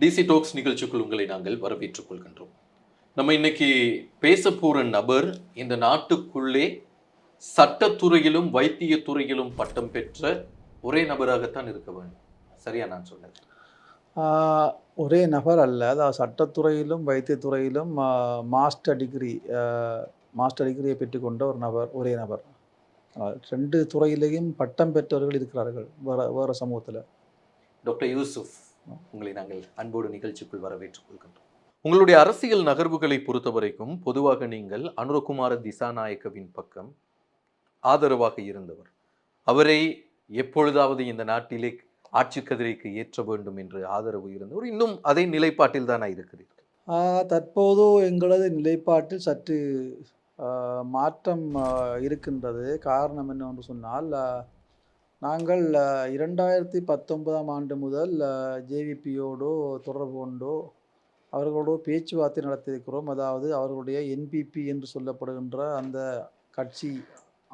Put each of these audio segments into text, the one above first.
DC tax நிகழ்ச்சிக்குள் உங்களை நாங்கள் வரவேற்றுக் கொள்கின்றோம். நம்ம இன்னைக்கு பேச போற நபர் இந்த நாட்டுக்குள்ளே சட்டத்துறையிலும் வைத்தியத்துறையிலும் பட்டம் பெற்ற ஒரே நபராகத்தான் இருக்க வேண்டும். சரியா நான் சொன்னது? ஒரே நபர் அல்ல. அதாவது சட்டத்துறையிலும், வைத்தியத்துறையிலும் மாஸ்டர் டிகிரியை பெற்றுக்கொண்ட ஒரு நபர், ஒரே நபர். 2 துறையிலேயும் பட்டம் பெற்றவர்கள் இருக்கிறார்கள், வேற சமூகத்தில். டாக்டர் யூசுப், உங்களை நாங்கள் அன்போடு நிகழ்ச்சிக்குள் வரவேற்றுக் கொள்கின்றோம். உங்களுடைய அரசியல் நகர்வுகளை பொறுத்த வரைக்கும் பொதுவாக நீங்கள் அனுரகுமார திசாநாயக்கவின் பக்கம் ஆதரவாக இருந்தவர். அவரை எப்பொழுதாவது இந்த நாட்டிலே ஆட்சி கதிரைக்கு ஏற்ற வேண்டும் என்று ஆதரவு இருந்தவர். இன்னும் அதே நிலைப்பாட்டில் தான் இருக்கிறீர்கள்? தற்போது எங்களது நிலைப்பாட்டில் சற்று மாற்றம் இருக்கின்றது. காரணம் என்னவென்று சொன்னால், நாங்கள் 2019ஆம் ஆண்டு முதல் ஜேவிபியோடு தொடர்பு கொண்டோ அவர்களோடு பேச்சுவார்த்தை நடத்தியிருக்கிறோம். அதாவது அவர்களுடைய என்பிபி என்று சொல்லப்படுகின்ற அந்த கட்சி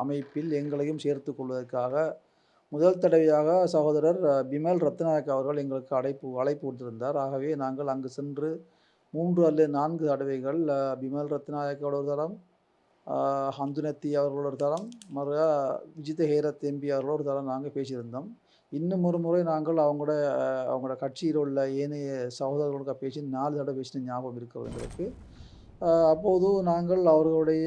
அமைப்பில் எங்களையும் சேர்த்து கொள்வதற்காக முதல் தடவையாக சகோதரர் பிமல் ரத்நாயக் அவர்கள் எங்களுக்கு அழைப்பு கொடுத்திருந்தார். ஆகவே நாங்கள் அங்கு சென்று 3 அல்லது 4 தடவைகள் பிமல் ரத்நாயக்கோட ஒரு தரம், ஹந்துனத்தி அவர்களோட ஒரு தரம், விஜித ஹேரத் எம்பி அவர்களோட ஒரு தரம் நாங்கள் பேசியிருந்தோம். இன்னும் ஒரு முறை நாங்கள் அவங்களோட கட்சியில் உள்ள ஏனைய சகோதரர்களுக்கு பேசி 4 தடவை பேசின ஞாபகம் இருக்கிறது எங்களுக்கு. அப்போது நாங்கள் அவர்களுடைய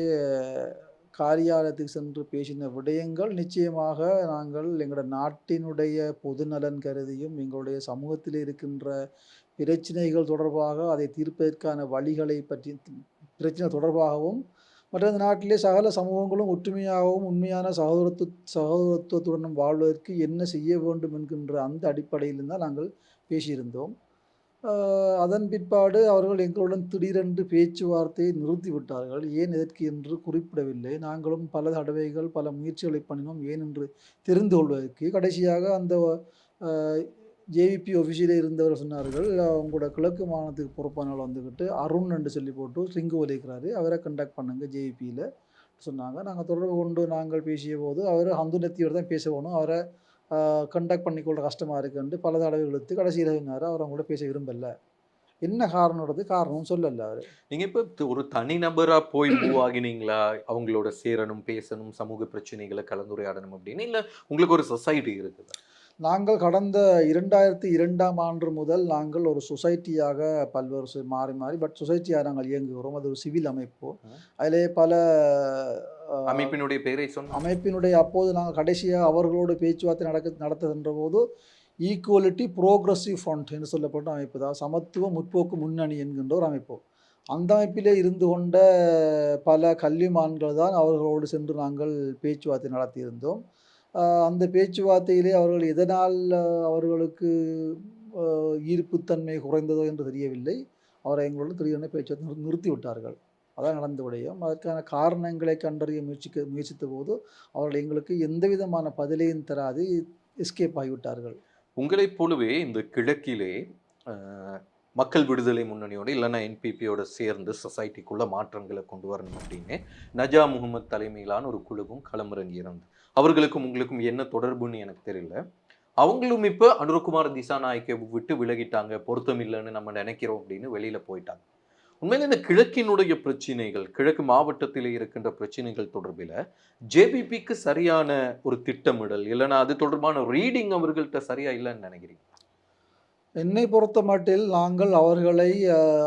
காரியாலயத்துக்கு சென்று பேசின விடயங்கள் நிச்சயமாக நாங்கள் எங்களோட நாட்டினுடைய பொதுநலன் கருதியும் எங்களுடைய சமூகத்தில் இருக்கின்ற பிரச்சனைகள் தொடர்பாக அதை தீர்ப்பதற்கான வழிகளை பற்றி பிரச்சனை தொடர்பாகவும் மற்ற இந்த நாட்டிலே சகல சமூகங்களும் ஒற்றுமையாகவும் உண்மையான சகோதரத்துவத்துடனும் வாழ்வதற்கு என்ன செய்ய வேண்டும் என்கின்ற அந்த அடிப்படையில் தான் நாங்கள் பேசியிருந்தோம். அதன் பிற்பாடு அவர்கள் எங்களுடன் திடீரென்று பேச்சுவார்த்தையை நிறுத்திவிட்டார்கள். ஏன் எதற்கு என்று குறிப்பிடவில்லை. நாங்களும் பல தடவைகள் பல முயற்சிகளை பண்ணினோம் ஏன் என்று தெரிந்து கொள்வதற்கு. கடைசியாக அந்த ஜேவிபி ஆஃபீஸில் இருந்தவர் சொன்னார்கள், உங்களோட கிழக்கு மாநிலத்துக்கு பொறுப்பானால் வந்துக்கிட்டு அருண் என்று சொல்லி போட்டு ரிங்கு வலிக்கிறாரு, அவரை கண்டக்ட் பண்ணுங்க ஜேவிபியில் சொன்னாங்க. நாங்கள் தொடர்பு கொண்டு நாங்கள் பேசிய போது அவர் ஹந்துனத்தியோடு தான் பேச வேணும், அவரை கண்டக்ட் பண்ணிக்கொள்ள கஷ்டமாக இருக்குன்ட்டு பல தடவை இழுத்து கடைசியில் சொன்னார் அவர் அவங்களோட பேச விரும்பலை. என்ன காரணம் சொல்லலை அவர். நீங்கள் இப்போ ஒரு தனிநபராக போய் மூவ் ஆகினீங்களா? அவங்களோட சேரணும், பேசணும், சமூக பிரச்சனைகளை கலந்துரையாடணும் அப்படின்னு, இல்லை உங்களுக்கு ஒரு சொசைட்டி இருக்குதா? நாங்கள் கடந்த 2002ஆம் ஆண்டு முதல் நாங்கள் ஒரு சொசைட்டியாக பல்வேறு மாறி பட் சொசைட்டியாக நாங்கள் இயங்குகிறோம். அது ஒரு சிவில் அமைப்பு. அதிலே பல அமைப்பினுடைய பெயரை சொன்ன அமைப்பினுடைய அப்போது நாங்கள் கடைசியாக அவர்களோடு பேச்சுவார்த்தை நடத்துகின்ற போது ஈக்குவலிட்டி ப்ரோக்ரஸிவ் ஃப்ரண்ட் என்று சொல்லப்பட்ட அமைப்பு தான், சமத்துவ முற்போக்கு முன்னணி என்கின்ற ஒரு அமைப்பு. அந்த அமைப்பிலே இருந்து கொண்ட பல கல்விமான்கள் தான் அவர்களோடு சென்று நாங்கள் பேச்சுவார்த்தை நடத்தியிருந்தோம். அந்த பேச்சுவார்த்தையிலே அவர்கள் எதனால் அவர்களுக்கு ஈர்ப்புத்தன்மை குறைந்ததோ என்று தெரியவில்லை, அவரை எங்களோடு திடீரென பேச்சுவார்த்தை நிறுத்திவிட்டார்கள். அதான் நடந்த விடயம். அதற்கான காரணங்களை கண்டறிய முயற்சித்த போது அவர்கள் எங்களுக்கு எந்த விதமான பதிலையும் தராது எஸ்கேப் ஆகிவிட்டார்கள். உங்களைப் போலவே இந்த கிழக்கிலே மக்கள் விடுதலை முன்னணியோடு இல்லைன்னா என்பிபியோட சேர்ந்து சொசைட்டிக்குள்ள மாற்றங்களை கொண்டு வரணும் அப்படின்னு நஜா முகமது தலைமையிலான ஒரு குழுவும் களமிறங்கி இருந்தது. அவர்களுக்கும் உங்களுக்கும் என்ன தொடர்புன்னு எனக்கு தெரியல. அவங்களும் இப்போ அனுரகுமார திசாநாயக்கை விட்டு விலகிட்டாங்க, பொருத்தம் இல்லைன்னு நம்ம நினைக்கிறோம் அப்படின்னு வெளியில போயிட்டாங்க. உண்மையில இந்த கிழக்கினுடைய பிரச்சனைகள், கிழக்கு மாவட்டத்தில் இருக்கின்ற பிரச்சனைகள் தொடர்பில் ஜேபிபிக்கு சரியான ஒரு திட்டமிடல் இல்லைன்னா அது தொடர்பான ரீடிங் அவர்கள்ட்ட சரியா இல்லைன்னு நினைக்கிறீங்க? என்னை பொறுத்த மட்டில் நாங்கள் அவர்களை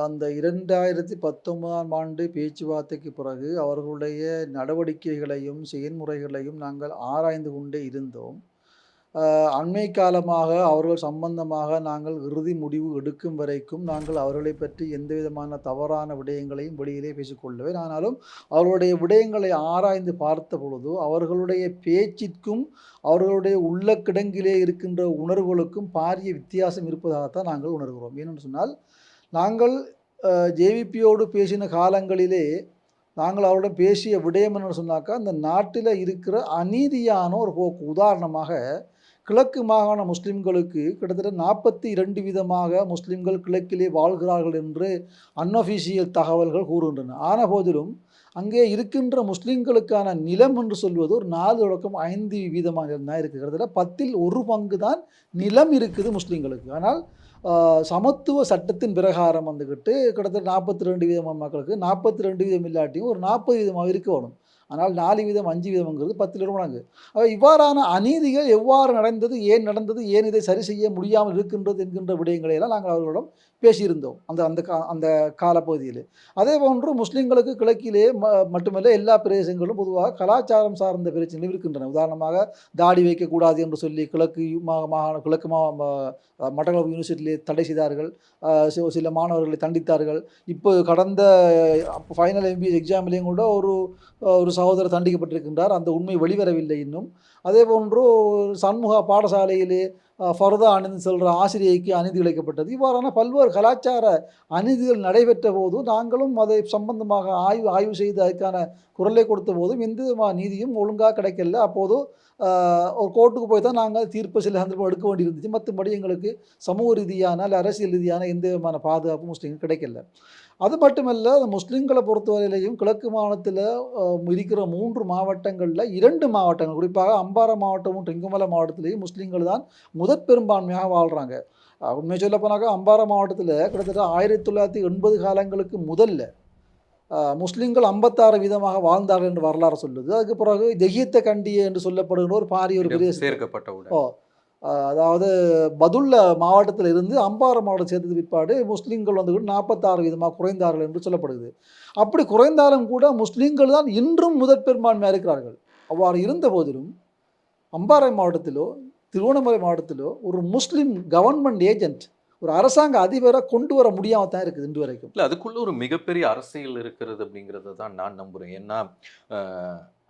அந்த 2019ஆம் ஆண்டு பேச்சுவார்த்தைக்கு பிறகு அவர்களுடைய நடவடிக்கைகளையும் செயல்முறைகளையும் நாங்கள் ஆராய்ந்து கொண்டே இருந்தோம். அண்மை காலமாக அவர்கள் சம்பந்தமாக நாங்கள் இறுதி முடிவு எடுக்கும் வரைக்கும் நாங்கள் அவர்களை பற்றி எந்த விதமான தவறான விடயங்களையும் வெளியிலே பேசிக்கொள்ளவே. ஆனாலும் அவர்களுடைய விடயங்களை ஆராய்ந்து பார்த்த பொழுது அவர்களுடைய பேச்சிற்கும் அவர்களுடைய உள்ள கிடங்கிலே இருக்கின்ற உணர்வுகளுக்கும் பாரிய வித்தியாசம் இருப்பதாகத்தான் நாங்கள் உணர்கிறோம். ஏனென்று சொன்னால், நாங்கள் ஜேவிபியோடு பேசின காலங்களிலே நாங்கள் அவருடன் பேசிய விடயம் என்று சொன்னாக்கா, அந்த நாட்டில் இருக்கிற அநீதியான ஒரு போக்கு. உதாரணமாக, கிழக்கு மாகாண முஸ்லிம்களுக்கு கிட்டத்தட்ட 42 விதமாக முஸ்லிம்கள் கிழக்கிலே வாழ்கிறார்கள் என்று அன்அஃபிஷியல் தகவல்கள் கூறுகின்றன. ஆன போதிலும் அங்கே இருக்கின்ற முஸ்லிம்களுக்கான நிலம் என்று சொல்வது ஒரு 4-5 வீதமாக தான் இருக்குது. கிட்டத்தட்ட 10ல் 1 பங்கு தான் நிலம் இருக்குது முஸ்லிம்களுக்கு. ஆனால் சமத்துவ சட்டத்தின் பிரகாரம் வந்துக்கிட்டு கிட்டத்தட்ட 42% மக்களுக்கு 42% இல்லாட்டியும் ஒரு 40% இருக்க வேணும். ஆனால் 4%, 5%ங்கிறது 10 மடங்கு. இவ்வாறான அநீதிகள் எவ்வாறு நடந்தது, ஏன் இதை சரி செய்ய முடியாமல் இருக்கின்றது என்கின்ற விடயங்களை எல்லாம் நாங்கள் அவர்களிடம் பேசியிருந்தோம் அந்த அந்த கா அந்த காலப்பகுதியிலே. அதேபோன்று முஸ்லிம்களுக்கு கிழக்கிலே மட்டுமல்ல எல்லா பிரதேசங்களிலும் பொதுவாக கலாச்சாரம் சார்ந்த பிரச்சனைகள் இருக்கின்றன. உதாரணமாக தாடி வைக்கக்கூடாது என்று சொல்லி கிழக்கு மட்டக்களப்பு யூனிவர்சிட்டியிலே தடை செய்தார்கள். சில மாணவர்களை தண்டித்தார்கள். இப்போ கடந்த ஃபைனல் எம்பிஎஸ் எக்ஸாமிலேயும் கூட ஒரு ஒரு சகோதரர் தண்டிக்கப்பட்டிருக்கின்றார். அந்த உண்மை வெளிவரவில்லை இன்னும். அதேபோன்று சண்முகா பாடசாலையிலே ஃபர்தா அணிந்து செல்கிற ஆசிரியைக்கு அநீதி இழைக்கப்பட்டது. இவ்வாறான பல்வேறு கலாச்சார அநீதிகள் நடைபெற்ற போது நாங்களும் அதை சம்பந்தமாக ஆய்வு செய்து அதுக்கான குரலை கொடுத்த போதும் எந்த விதமான நீதியும் ஒழுங்காக கிடைக்கல. அப்போது ஒரு கோர்ட்டுக்கு போய் தான் நாங்கள் தீர்ப்பு சில சந்தர்ப்பம் எடுக்க வேண்டியிருந்துச்சு. மற்றபடி எங்களுக்கு சமூக ரீதியான அல்ல அரசியல் ரீதியான எந்த விதமான பாதுகாப்பும் முஸ்லீம்களுக்கு கிடைக்கல. அது மட்டுமல்ல, முஸ்லீம்களை பொறுத்தவரையிலையும் கிழக்கு மாநிலத்தில் இருக்கிற 3 மாவட்டங்களில் 2 மாவட்டங்கள், குறிப்பாக அம்பாறை மாவட்டமும் தெங்குமலை மாவட்டத்திலேயும் முஸ்லீம்கள் தான் முதற் பெரும்பான்மையாக வாழ்கிறாங்க. உண்மை சொல்லப்போனாக்கா அம்பாறை மாவட்டத்தில் கிட்டத்தட்ட 1980 காலங்களுக்கு முதல்ல முஸ்லீம்கள் 56% வாழ்ந்தார்கள் என்று வரலாறு சொல்லுது. அதுக்கு பிறகு தெஹியத்த கண்டிய என்று சொல்லப்படுகிற ஒரு பாரிய ஒரு பிரதேசம் சேர்க்கப்பட்ட அதாவது பதுல்ல மாவட்டத்தில் இருந்து அம்பாறை மாவட்டம் சேர்த்தது பிற்பாடு முஸ்லீம்கள் வந்து 46% குறைந்தார்கள் என்று சொல்லப்படுது. அப்படி குறைந்தாலும் கூட முஸ்லீம்கள் தான் இன்றும் முதற் பெரும்பான்மையாக இருக்கிறார்கள். அவ்வாறு இருந்த போதிலும் அம்பாறை மாவட்டத்திலோ திருவண்ணாமலை மாவட்டத்திலோ ஒரு முஸ்லீம் கவர்மெண்ட் ஏஜென்ட், ஒரு அரசாங்க அதிபரை கொண்டு வர முடியாமல் தான் இருக்குது இன்று வரைக்கும். இல்லை, அதுக்குள்ள ஒரு மிகப்பெரிய அரசியல் இருக்கிறது அப்படிங்கிறத தான் நான் நம்புகிறேன். ஏன்னா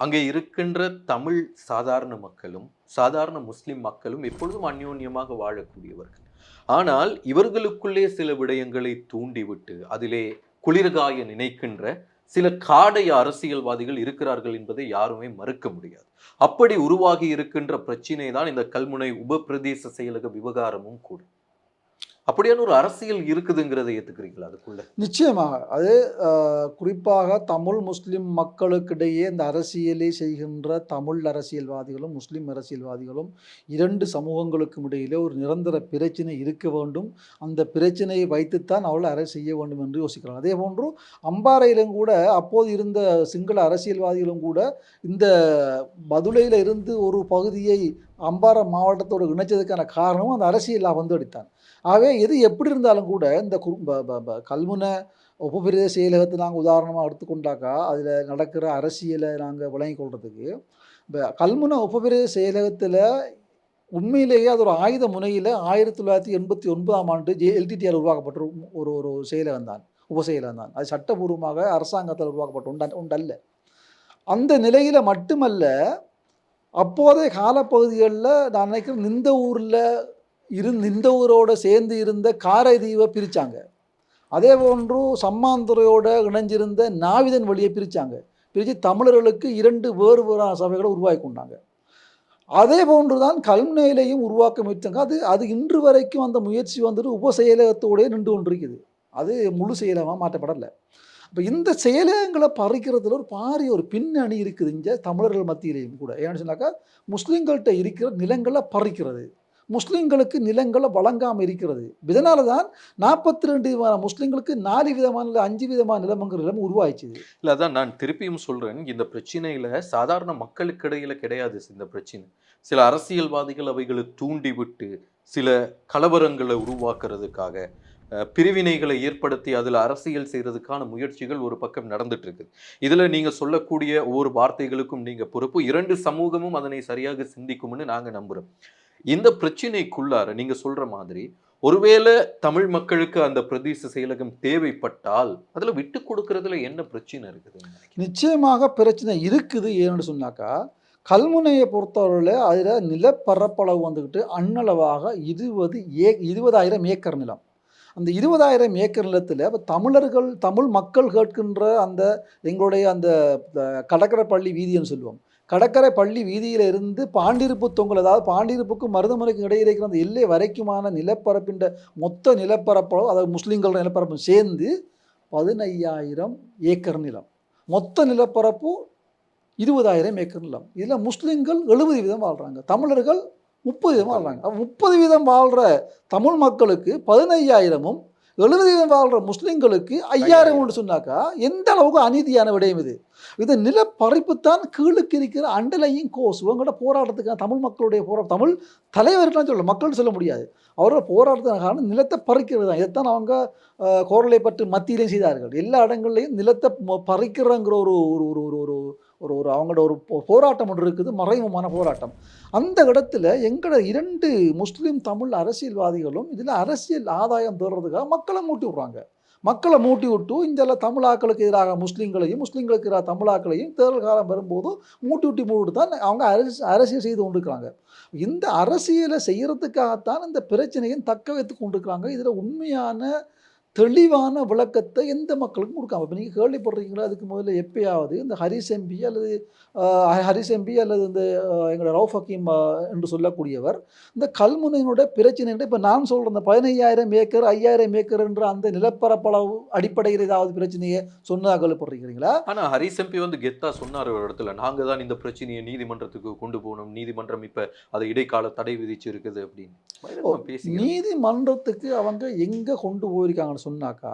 அங்கே இருக்கின்ற தமிழ் சாதாரண மக்களும் சாதாரண முஸ்லிம் மக்களும் எப்பொழுதும் அந்யோன்யமாக வாழக்கூடியவர்கள். ஆனால் இவர்களுக்குள்ளே சில விடயங்களை தூண்டிவிட்டு அதிலே குளிர்காய நினைக்கின்ற சில காடை அரசியல்வாதிகள் இருக்கிறார்கள் என்பதை யாருமே மறுக்க முடியாது. அப்படி உருவாகி இருக்கின்ற பிரச்சனை தான் இந்த கல்முனை உப பிரதேச செயலக விவகாரமும் கூட. அப்படியான ஒரு அரசியல் இருக்குதுங்கிறதை ஏற்றுக்கிறீங்களா அதுக்குள்ள? நிச்சயமாக. அது குறிப்பாக தமிழ் முஸ்லிம் மக்களுக்கிடையே இந்த அரசியலை செய்கின்ற தமிழ் அரசியல்வாதிகளும் முஸ்லிம் அரசியல்வாதிகளும் 2 சமூகங்களுக்கும் இடையிலே ஒரு நிரந்தர பிரச்சனை இருக்க வேண்டும். அந்த பிரச்சனையை வைத்துத்தான் அவர்கள் அரசு செய்ய வேண்டும் என்று யோசிக்கிறாங்க. அதே போன்று அம்பாறையிலும் கூட அப்போது இருந்த சிங்கள அரசியல்வாதிகளும் கூட இந்த பதுளையில் இருந்து ஒரு பகுதியை அம்பாறை மாவட்டத்தோடு இணைச்சதுக்கான காரணமும் அந்த அரசியல் வந்தடித்தான். ஆகவே எது எப்படி இருந்தாலும் கூட இந்த கல்முனை உபபிரதேச செயலகத்தை நாங்கள் உதாரணமாக எடுத்துக்கொண்டாக்கா அதில் நடக்கிற அரசியலை நாங்கள் விளங்கி கொள்றதுக்கு கல்முனை உபபிரதேச செயலகத்தில் உண்மையிலேயே அது ஒரு ஆயுத முனையில் 1989 எல்டிடிஆர் உருவாக்கப்பட்ட ஒரு செயலகம் தான், உபசெயலகம் தான். அது சட்டபூர்வமாக அரசாங்கத்தால் உருவாக்கப்பட்ட ஒன்றல்ல. அந்த நிலையில் மட்டுமல்ல, அப்போதைய காலப்பகுதிகளில் நான் நினைக்கிறேன் இந்த ஊரோடு சேர்ந்து இருந்த காரைதீவை பிரித்தாங்க. அதே போன்று சம்மாந்துறையோடு இணைஞ்சிருந்த நாவிதன் வழியை பிரித்தாங்க. பிரித்து தமிழர்களுக்கு 2 வேறு சபைகளை உருவாக்கி கொண்டாங்க. அதே போன்று தான் கல்முனையிலையும் உருவாக்க முயற்சிங்க. அது இன்று வரைக்கும் அந்த முயற்சி வந்துட்டு உபசெயலகத்தோடய நின்று கொண்டிருக்குது. அது முழு செயலகமாக மாற்றப்படலை. இப்போ இந்த செயலகங்களை பறிக்கிறதுல ஒரு பாரிய ஒரு பின்னணி இருக்குது இங்கே தமிழர்கள் மத்தியிலையும் கூட. ஏன்னு சொன்னாக்கா முஸ்லீம்கள்கிட்ட இருக்கிற நிலங்களை பறிக்கிறது, முஸ்லீம்களுக்கு நிலங்களை வழங்காமல் இருக்கிறது. இதனால தான் 42 முஸ்லீம்களுக்கு 4 விதமான இல்லை 5 விதமான நிலமங்கிற நிலைமை உருவாயிடுச்சு. இல்லை, அதான் நான் திருப்பியும் சொல்கிறேன், இந்த பிரச்சனையில் சாதாரண மக்களுக்கு இடையில் கிடையாது இந்த பிரச்சனை. சில அரசியல்வாதிகள் அவைகளை தூண்டிவிட்டு சில கலவரங்களை உருவாக்குறதுக்காக பிரிவினைகளை ஏற்படுத்தி அதில் அரசியல் செய்கிறதுக்கான முயற்சிகள் ஒரு பக்கம் நடந்துட்டு இருக்குது. இதில் நீங்கள் சொல்லக்கூடிய ஒவ்வொரு வார்த்தைகளுக்கும் நீங்கள் பொறுப்பு. 2 சமூகமும் அதனை சரியாக சிந்திக்கும்னு நாங்கள் நம்புகிறோம். இந்த பிரச்சனைக்குள்ளார நீங்க சொல்ற மாதிரி ஒருவேளை தமிழ் மக்களுக்கு அந்த பிரதேச செயலகம் தேவைப்பட்டால் அதுல விட்டு கொடுக்கறதுல என்ன பிரச்சனை இருக்குது? நிச்சயமாக பிரச்சனை இருக்குது. ஏன்னு சொன்னாக்கா கல்முனையை பொறுத்தவரையில் அதில் நிலப்பரப்பளவு வந்துக்கிட்டு அன்னளவாக 20,000 ஏக்கர் நிலம். அந்த 20,000 ஏக்கர் நிலத்தில் இப்போ தமிழ் மக்கள் கேட்கின்ற அந்த எங்களுடைய அந்த கடற்கரை பள்ளி வீதின்னு சொல்லுவோம், கடற்கரை பள்ளி வீதியில் இருந்து பாண்டிருப்பு தொங்கல், அதாவது பாண்டிருப்புக்கும் மருதமலைக்கும் இடையில் இருக்கிற அந்த எல்லை வரைக்குமான நிலப்பரப்பின் மொத்த நிலப்பரப்பளவு, அதாவது முஸ்லீம்களோட நிலப்பரப்பு சேர்ந்து 15,000 ஏக்கர் நிலம். மொத்த நிலப்பரப்பு 20,000 ஏக்கர் நிலம். இதில் முஸ்லீம்கள் 70% வாழ்கிறாங்க, தமிழர்கள் 30% வாழ்றாங்க. 30% வாழ்ற தமிழ் மக்களுக்கு 15,000ம் 70% வாழ்ற முஸ்லிம்களுக்கு 5,000 சொன்னாக்கா எந்த அளவுக்கு அநீதியான விடயம் இது. இது நிலப்பறிப்புத்தான் கீழுக்கு இருக்கிற அண்டர்லையிங் கோஸ். இவங்களோட போராட்டத்துக்கான தமிழ் மக்களுடைய போராட்டம் தமிழ் தலைவர்கள்லாம் சொல்லலாம், மக்கள்னு சொல்ல முடியாது. அவரோட போராட்டத்துக்கான காரணம் நிலத்தை பறிக்கிறது தான். இதைத்தான் அவங்க கோரளைப்பற்று மத்தியிலையும் செய்தார்கள். எல்லா இடங்கள்லையும் நிலத்தை பறிக்கிறங்கிற ஒரு ஒரு ஒரு ஒரு ஒரு ஒரு ஒரு அவங்களோட ஒரு போராட்டம் ஒன்று இருக்குது, மறைமுகமான போராட்டம். அந்த இடத்துல எங்களோட 2 முஸ்லீம் தமிழ் அரசியல்வாதிகளும் இதில் அரசியல் ஆதாயம் பெறுறதுக்காக மக்களை மூட்டி விட்றாங்க. மக்களை மூட்டி விட்டு இந்த தமிழாக்களுக்கு எதிராக முஸ்லீம்களையும் முஸ்லீம்களுக்கு எதிராக தமிழாக்களையும் தேர்தல் காலம் வரும்போது மூட்டி தான் அவங்க அரசியல் செய்து கொண்டிருக்கிறாங்க. இந்த அரசியலை செய்யறதுக்காகத்தான் இந்த பிரச்சனையும் தக்க வைத்து கொண்டிருக்கிறாங்க. இதில் உண்மையான தெளிவான விளக்கத்தை எந்த மக்களுக்கும் கொடுக்காம இப்போ நீங்கள் கேள்விப்படுறீங்களா? அதுக்கு முதல்ல எப்பயாவது இந்த ஹரிஸ் எம்பி அல்லது இந்த எங்களோட ரவுஃப் ஹக்கீம் என்று சொல்லக்கூடியவர் இந்த கல்முனையினுடைய பிரச்சனை இப்போ நான் சொல்கிறேன், இந்த 15,000 ஏக்கர் 5,000 ஏக்கர் என்ற அந்த நிலப்பரப்பளவு அடிப்படையில் ஏதாவது பிரச்சனையை சொன்னதாக கேள்விப்படுறீங்களா? ஆனா ஹரிஸ் எம்பி வந்து கெத்தா சொன்னார் ஒரு இடத்துல, நாங்க தான் இந்த பிரச்சனையை நீதிமன்றத்துக்கு கொண்டு போகணும், நீதிமன்றம் இப்ப அதை இடைக்கால தடை விதிச்சு இருக்குது அப்படின்னு நீதிமன்றத்துக்கு அவங்க எங்கே கொண்டு போயிருக்காங்கன்னு சொன்னாக்கா,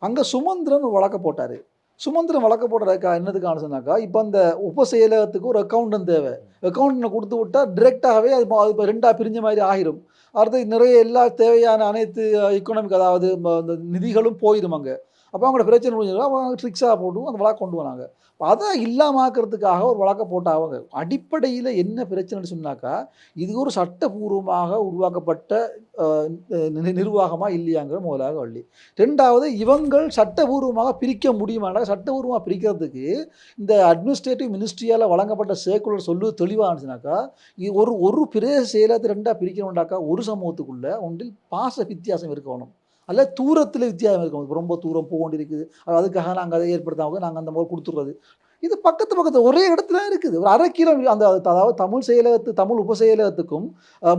அங்கே சுமந்திரன் ஒரு வழக்க போட்டார். சுமந்திரன் வழக்க போடுறதுக்கா என்னதுக்கான சொன்னாக்கா, இப்போ அந்த உப செயலகத்துக்கு ஒரு அக்கௌண்டன் தேவை. அக்கௌண்டனை கொடுத்து விட்டால் டிரெக்டாகவே அது இப்போ 2ஆக பிரிஞ்ச மாதிரி ஆகிரும். அடுத்து நிறைய எல்லா தேவையான அனைத்து எக்கனாமிக் அதாவது இந்த நிதிகளும் போயிடும் அங்கே. அப்போ அவங்களோட பிரச்சனை முடிஞ்சது அவங்க ட்ரிக்ஸாக போட்டு அந்த வழக்கு கொண்டு வராங்க. அதை இல்லாமாக்கிறதுக்காக ஒரு வழக்கை போட்டாங்க. அடிப்படையில் என்ன பிரச்சனைன்னு சொன்னாக்கா, இது ஒரு சட்டபூர்வமாக உருவாக்கப்பட்ட நிர்வாகமா இல்லையாங்கிற முதலாக வள்ளி. 2வது இவங்கள் சட்டபூர்வமாக பிரிக்க முடியுமானா, சட்டபூர்வமாக பிரிக்கிறதுக்கு இந்த அட்மினிஸ்ட்ரேட்டிவ் மினிஸ்ட்ரியால் வழங்கப்பட்ட சர்க்குலர் சொல்லு தெளிவாக இருந்துச்சுனாக்கா, ஒரு பிரதேச செயலகத்தை 2ஆக பிரிக்கணும்னாக்கா ஒரு சமூகத்துக்குள்ள ஒன்றில் பாச வித்தியாசம் இருக்கணும், அல்ல தூரத்தில் வித்தியாசம் இருக்கணும். ரொம்ப தூரம் போக வேண்டியிருக்குது, அதுக்காக நாங்கள் அதை ஏற்படுத்தாமல் நாங்கள் அந்த மாதிரி கொடுத்துட்றது. இது பக்கத்து ஒரே இடத்துல இருக்குது. ஒரு 1/2 கிலோ அந்த அதாவது தமிழ் உப செயலகத்துக்கும்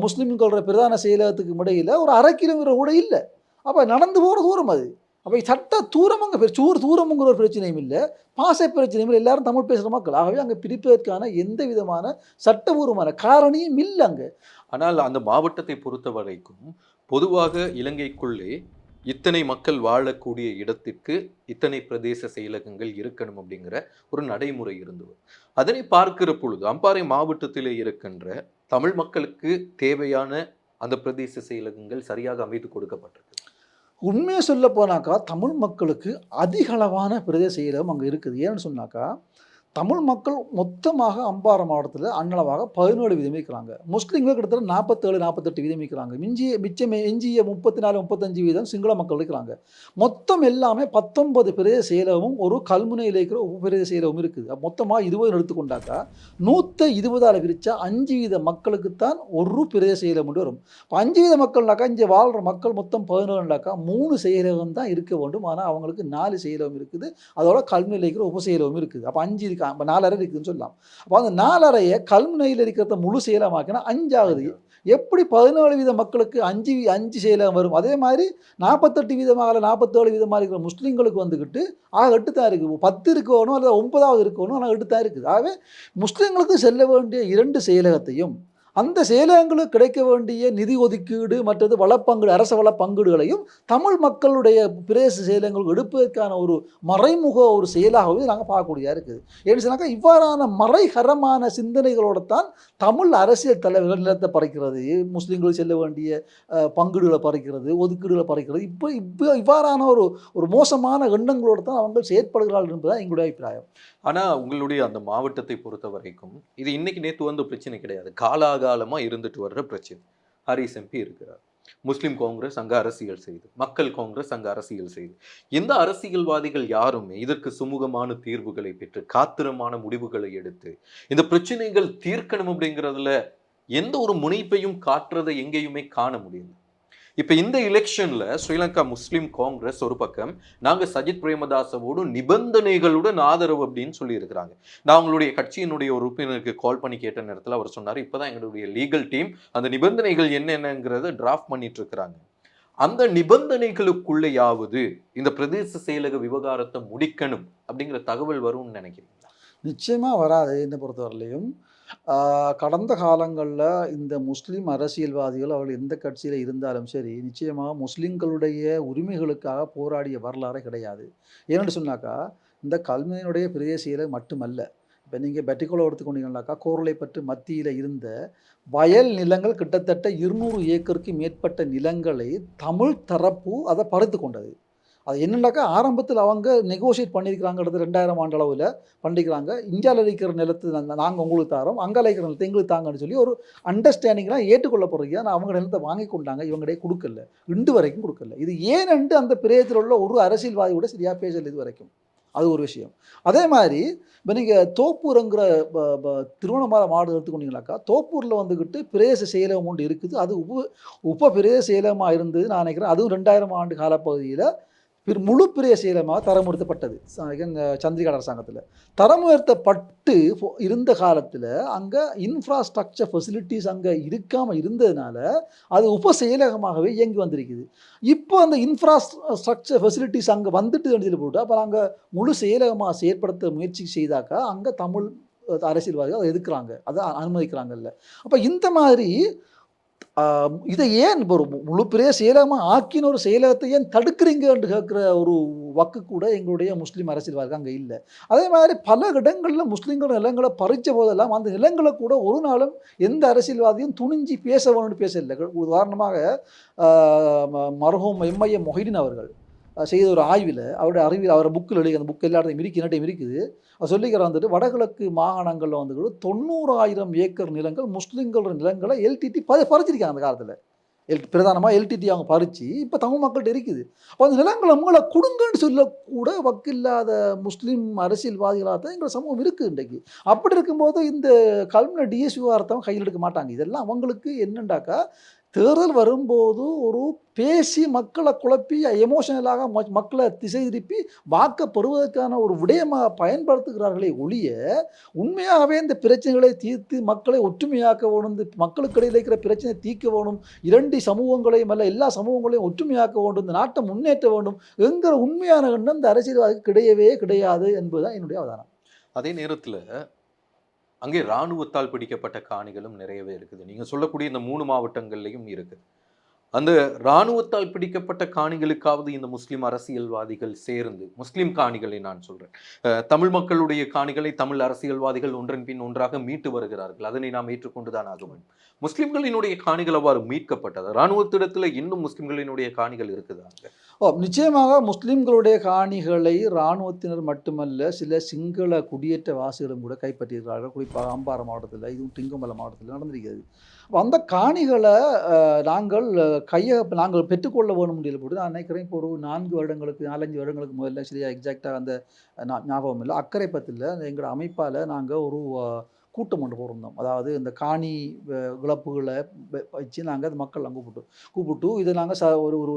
முஸ்லீம்களோட பிரதான செயலகத்துக்கும் இடையில் ஒரு 1/2 கிலோமீட்டர் கூட இல்லை. அப்போ நடந்து போகிற தூரம் அது. அப்போ சட்ட தூரம் அங்கே தூரமுங்கிற ஒரு பிரச்சனையும் இல்லை, பாசை பிரச்சனையும் இல்லை. எல்லாரும் தமிழ் பேசுகிற மக்கள். ஆகவே அங்கே பிரிப்பதற்கான எந்த விதமான சட்டபூர்வமான காரணியும் இல்லை அங்கே. ஆனால் அந்த மாவட்டத்தை பொறுத்த வரைக்கும் பொதுவாக இலங்கைக்குள்ளே இத்தனை மக்கள் வாழக்கூடிய இடத்திற்கு இத்தனை பிரதேச செயலகங்கள் இருக்கணும் அப்படிங்கிற ஒரு நடைமுறை இருந்தது. அதனை பார்க்கிற பொழுது அம்பாறை மாவட்டத்திலே இருக்கின்ற தமிழ் மக்களுக்கு தேவையான அந்த பிரதேச செயலகங்கள் சரியாக அமைத்து கொடுக்கப்பட்டிருக்கு. உண்மையை சொல்ல போனாக்கா தமிழ் மக்களுக்கு அதிக அளவான பிரதேச செயலகம் அங்கே இருக்குது. ஏன்னு சொன்னாக்கா, தமிழ் மக்கள் மொத்தமாக அம்பாறை மாவட்டத்தில் அன்னளவாக 17 வீதம் இருக்கிறாங்க. முஸ்லீம்கள் கிட்டத்தட்ட 47-48 வீதம் இருக்கிறாங்க. எஞ்சிய 34-35 வீதம் சிங்கள மக்கள் இருக்கிறாங்க. மொத்தம் எல்லாமே 19 பிரதேச செயலகமும் ஒரு கல்முனையில் இருக்கிற பிரதேச செயலகம் இருக்குது. மொத்தமாக 20 எடுத்துக்கொண்டாக்கா 120ஆல் பிரித்தா 5 வீத மக்களுக்குத்தான் ஒரு பிரதேச செயலகம் மட்டும் வரும். இப்போ 5 வீத மக்கள்னாக்கா இங்கே வாழ்கிற மக்கள் மொத்தம் 17னாக்கா 3 செயலகம் தான் இருக்க வேண்டும். ஆனால் அவங்களுக்கு 4 செயலகம் இருக்குது, அதோட கல்முனையில் இருக்கிற உப செயலகம் இருக்குது. அப்போ 5 இருக்கு, இப்போ 4 அறை இருக்குதுன்னு சொல்லலாம். அப்போ அந்த 4 அறையை கல்முனையில் இருக்கிறத முழு செயலகமாக்கினா 5 ஆகுது. எப்படி 17 வீத மக்களுக்கு 5 செயலகம் வரும்? அதே மாதிரி 48 வீதமாக 47 வீதமாக இருக்கிற முஸ்லீம்களுக்கு வந்துக்கிட்டு 8 தான் இருக்குது. 10 இருக்கணும் அல்லது 9வது இருக்கணும், ஆனால் 8 தான் இருக்குது. ஆகவே முஸ்லீம்களுக்கு செல்ல வேண்டிய 2 செயலகத்தையும் அந்த செயலகங்களுக்கு கிடைக்க வேண்டிய நிதி ஒதுக்கீடு மற்றது அரச வள பங்கீடுகளையும் தமிழ் மக்களுடைய பிரதேச செயலகங்களுக்கு எடுப்பதற்கான ஒரு மறைமுக ஒரு செயலாகவே நாங்கள் பார்க்கக்கூடியதாக இருக்குது. ஏன்னு சொன்னாக்கா, இவ்வாறான மறைகரமான சிந்தனைகளோடு தான் தமிழ் அரசியல் தலைவர்கள் நிலத்தை பறிக்கிறது, முஸ்லீம்களுக்கு செல்ல வேண்டிய பங்கீடுகளை பறிக்கிறது, ஒதுக்கீடுகளை பறிக்கிறது, இவ்வாறான ஒரு மோசமான எண்ணங்களோடு தான் அவங்க செயற்படுகிறார்கள் என்பதுதான் எங்களுடைய அபிப்பிராயம். ஆனால் உங்களுடைய அந்த மாவட்டத்தை பொறுத்த வரைக்கும் இது இன்னைக்கு நேற்று வந்து பிரச்சனை கிடையாது, காலாகாலமாக இருந்துட்டு வர்ற பிரச்சனை. ஹரிஸ் எம்பி இருக்கிறார், முஸ்லீம் காங்கிரஸ் அங்கே அரசியல் செய்து, மக்கள் காங்கிரஸ் அங்கே அரசியல் செய்து, இந்த அரசியல்வாதிகள் யாருமே இதற்கு சுமூகமான தீர்வுகளை பெற்று காத்திரமான முடிவுகளை எடுத்து இந்த பிரச்சனைகள் தீர்க்கணும் அப்படிங்கிறதுல எந்த ஒரு முனைப்பையும் காட்டுறதை எங்கேயுமே காண முடியல. இப்போ இந்த எலெக்ஷன்ல ஸ்ரீலங்கா முஸ்லீம் காங்கிரஸ் ஒரு பக்கம் நாங்கள் சஜித் பிரேமதாசவோடு நிபந்தனைகளுடன் ஆதரவு அப்படின்னு சொல்லி இருக்கிறாங்க. நான் அவங்களுடைய கட்சியினுடைய ஒரு உறுப்பினருக்கு கால் பண்ணி கேட்ட நேரத்தில் அவர் சொன்னார், இப்போதான் எங்களுடைய லீகல் டீம் அந்த நிபந்தனைகள் என்னென்னங்கிறத டிராஃப்ட் பண்ணிட்டு இருக்கிறாங்க. அந்த நிபந்தனைகளுக்குள்ளேயாவது இந்த பிரதேச செயலக விவகாரத்தை முடிக்கணும் அப்படிங்கிற தகவல் வரும்னு நினைக்கிறீங்களா? நிச்சயமாக வராது. என்னை பொறுத்தவரையிலையும் கடந்த காலங்கள்ல இந்த முஸ்லிம் அரசியல்வாதிகள் அவர்கள் எந்த கட்சியில இருந்தாலும் சரி, நிச்சயமா முஸ்லிம்களுடைய உரிமைகளுக்காக போராடிய வரலாறே கிடையாது. ஏனென்று சொன்னாக்கா, இந்த கல்முனையினுடைய பிரதேச செயலர் மட்டுமல்ல. இப்ப நீங்க பெட்டிகுலா எடுத்துக்கொண்டீங்கன்னாக்கா, கோர்லைப்பற்று மத்தியில இருந்த வயல் நிலங்கள் கிட்டத்தட்ட 200 ஏக்கருக்கு மேற்பட்ட நிலங்களை தமிழ் தரப்பு அத பறித்துக் கொண்டது. அது என்னன்னாக்கா, ஆரம்பத்தில அவங்க நெகோஷியேட் பண்ணியிருக்கிறாங்க. கிட்டத்தட்ட 2000 ஆண்டு அளவுல பண்ணியிருக்கிறாங்க. இந்தியால இருக்கிற நிலத்த நாங்க உங்களுக்கு தாரோம். அங்கால இருக்கிற நிலத்த எங்களுக்கு தாங்கன்னு சொல்லி ஒரு அண்டர்ஸ்டாண்டிங்லாம் ஏற்றுக்கொள்ளப்படுறது. ஆனா அவங்க நிலத்த வாங்கிக் கொண்டாங்க. இவங்க குடுக்கல. இன்று வரைக்கும் குடுக்கல. இது ஏனென்று அந்த பிரதேசத்தில உள்ள ஒரு அரசியல்வாதி கூட சரியா பேசல இதுவரைக்கும். அது ஒரு விஷயம். அதே மாரி இப்ப நீங்க தோப்பூர்ங்கிற ப ப திருவண்ணாமலை மாவட்டத்த எடுத்துக்கொண்டீங்கனாக்கா, தோப்பூர்ல வந்துகிட்டு பிரதேச செயலகம் ஒன்று இருக்குது. அது உப பிரதேச செயலகமா இருந்தது நான் நினைக்கிறேன். அதுவும் 2000 ஆண்டு காலப்பகுதியில முழு பிரதேச செயலகமாக தரம் உயர்த்தப்பட்டது. சந்திரிகா அரசாங்கத்தில. தரம் உயர்த்தப்பட்டு இருந்த காலத்தில, அங்க இன்ஃப்ராஸ்ட்ரக்சர் ஃபெசிலிட்டீஸ் அங்க இருக்காம இருந்ததுனால, அது உப செயலகமாகவே இயங்கி வந்திருக்குது. இப்போ அந்த இன்ஃப்ராஸ்ட்ரக்சர் ஃபெசிலிட்டீஸ் அங்க வந்துட்டுன்னு சொல்லி போட்டு, அப்ப அங்க முழு செயலகமா செயற்படுத்த முயற்சி செய்தாக்கா, அங்க தமிழ் அரசியல்வாதிகள் அத எதிர்க்கிறாங்க. அத அனுமதிக்கிறாங்கல்ல. அப்ப இந்த மாதிரி ஆ இத ஏன் ஒரு முழு பெரிய செயலகமா ஆக்கின ஒரு செயலகத்தை ஏன் தடுக்கிறீங்க என்று கேட்கிற ஒரு வக்கு கூட எங்களுடைய முஸ்லீம் அரசியல்வாதிகள் அங்க இல்ல. அதே மாதிரி பல இடங்கள்ல முஸ்லிம்கள் நிலங்கள பறிச்ச போதெல்லாம், அந்த நிலங்கள கூட ஒரு நாளும் எந்த அரசியல்வாதியும் துணிஞ்சு பேச வேணும்னு பேசல. உதாரணமாக ஆ மர்ஹூம் எம்.ஐ.எ. மொஹிதீன் அவர்கள் செய்த ஒரு ஆய்வில, அவருடைய அறிவியல் அவர புக்ல எழுதி அந்த புக் எல்லா இடத்துலயும் இருக்கு, என்னட்டையும் இருக்குது. அவர் சொல்லிக்கிறார் வந்துட்டு, வடகிழக்கு மாகாணங்கள்ல வந்துட்டு 90,000 ஏக்கர் நிலங்கள் முஸ்லிம்களோட நிலங்கள எல்டிடி பறிச்சிருக்காங்க அந்த காலத்துல. பிரதானமா எல்டிடி அவங்க பறிச்சு, இப்ப தமிழ் மக்கள்ட்ட இருக்குது. அப்ப அந்த நிலங்கள உங்கள குடுங்கன்னு சொல்லக்கூட வக்கில்லாத முஸ்லிம் அரசியல்வாதிகளா தான் எங்க சமூகம் இருக்கு இன்றைக்கு. அப்படி இருக்கும்போது இந்த கல்முனை டிஎஸ் விவகாரத்த கையில் எடுக்க மாட்டாங்க. இதெல்லாம் அவங்களுக்கு என்னண்டாக்கா, தேர்தல் வரும்போது ஒரு பேசி மக்கள குழப்பி எமோஷனலாக மக்கள திசை திருப்பி வாக்க பெறுவதற்கான ஒரு விடயமா பயன்படுத்துகிறார்களே ஒழிய, உண்மையாகவே இந்த பிரச்சனைகளை தீர்த்து மக்களை ஒற்றுமையாக்க வேணும். இந்த மக்களுக்கு இடையில இருக்கிற பிரச்சனையை தீர்க்க வேணும். 2 சமூகங்களையும் அல்ல எல்லா சமூகங்களையும் ஒற்றுமையாக்க வேண்டும். இந்த நாட்டை முன்னேற்ற வேண்டும் என்கிற உண்மையான எண்ணம் இந்த அரசியல்வாதிக்கு கிடையவே கிடையாது என்பதுதான் என்னுடைய அவதானம். அதே நேரத்துல அங்கே இராணுவத்தால் பிடிக்கப்பட்ட காணிகளும் நிறையவே இருக்குது. நீங்க சொல்லக்கூடிய இந்த 3 மாவட்டங்கள்லயும் இருக்கு. அந்த இராணுவத்தால் பிடிக்கப்பட்ட காணிகளுக்காவது இந்த முஸ்லிம் அரசியல்வாதிகள் சேர்ந்து, முஸ்லிம் காணிகளை நான் சொல்றேன். தமிழ் மக்களுடைய காணிகளை தமிழ் அரசியல்வாதிகள் ஒன்றன் பின் ஒன்றாக மீட்டு வருகிறார்கள். அதனை நாம் ஏற்றுக்கொண்டுதான் ஆக வேண்டும். முஸ்லிம்களினுடைய காணிகள் அவ்வாறு மீட்கப்பட்டது. இராணுவத்திடத்துல இன்னும் முஸ்லிம்களினுடைய காணிகள் இருக்குதாங்க? நிச்சயமாக முஸ்லிம்களுடைய காணிகளை இராணுவத்தினர் மட்டுமல்ல, சில சிங்கள குடியேற்றவாசிகளும் கூட கைப்பற்றியிருக்கிறார்கள். குறிப்பாக அம்பாறை மாவட்டத்தில, இதுவும் திங்கமலை மாவட்டத்தில நடந்திருக்கிறது. அந்த காணிகள நாங்கள் பெற்றுக்கொள்ள வேணும் என்று போட்டு நான் நினைக்கிறேன். இப்போ ஒரு 4 வருடங்களுக்கு 4, 5 வருடங்களுக்கு முதல்ல சரியா எக்ஸாக்ட்டா அந்த ஞாபகம் இல்ல. அக்கரைப்பத்துல எங்களோட அமைப்பால நாங்க ஒரு கூட்டம் ஒன்று போட்டிருந்தோம். அதாவது இந்த காணி இழப்புகள வச்சு நாங்க அந்த மக்கள் கூப்பிட்டு இத நாங்க ஒரு ஒரு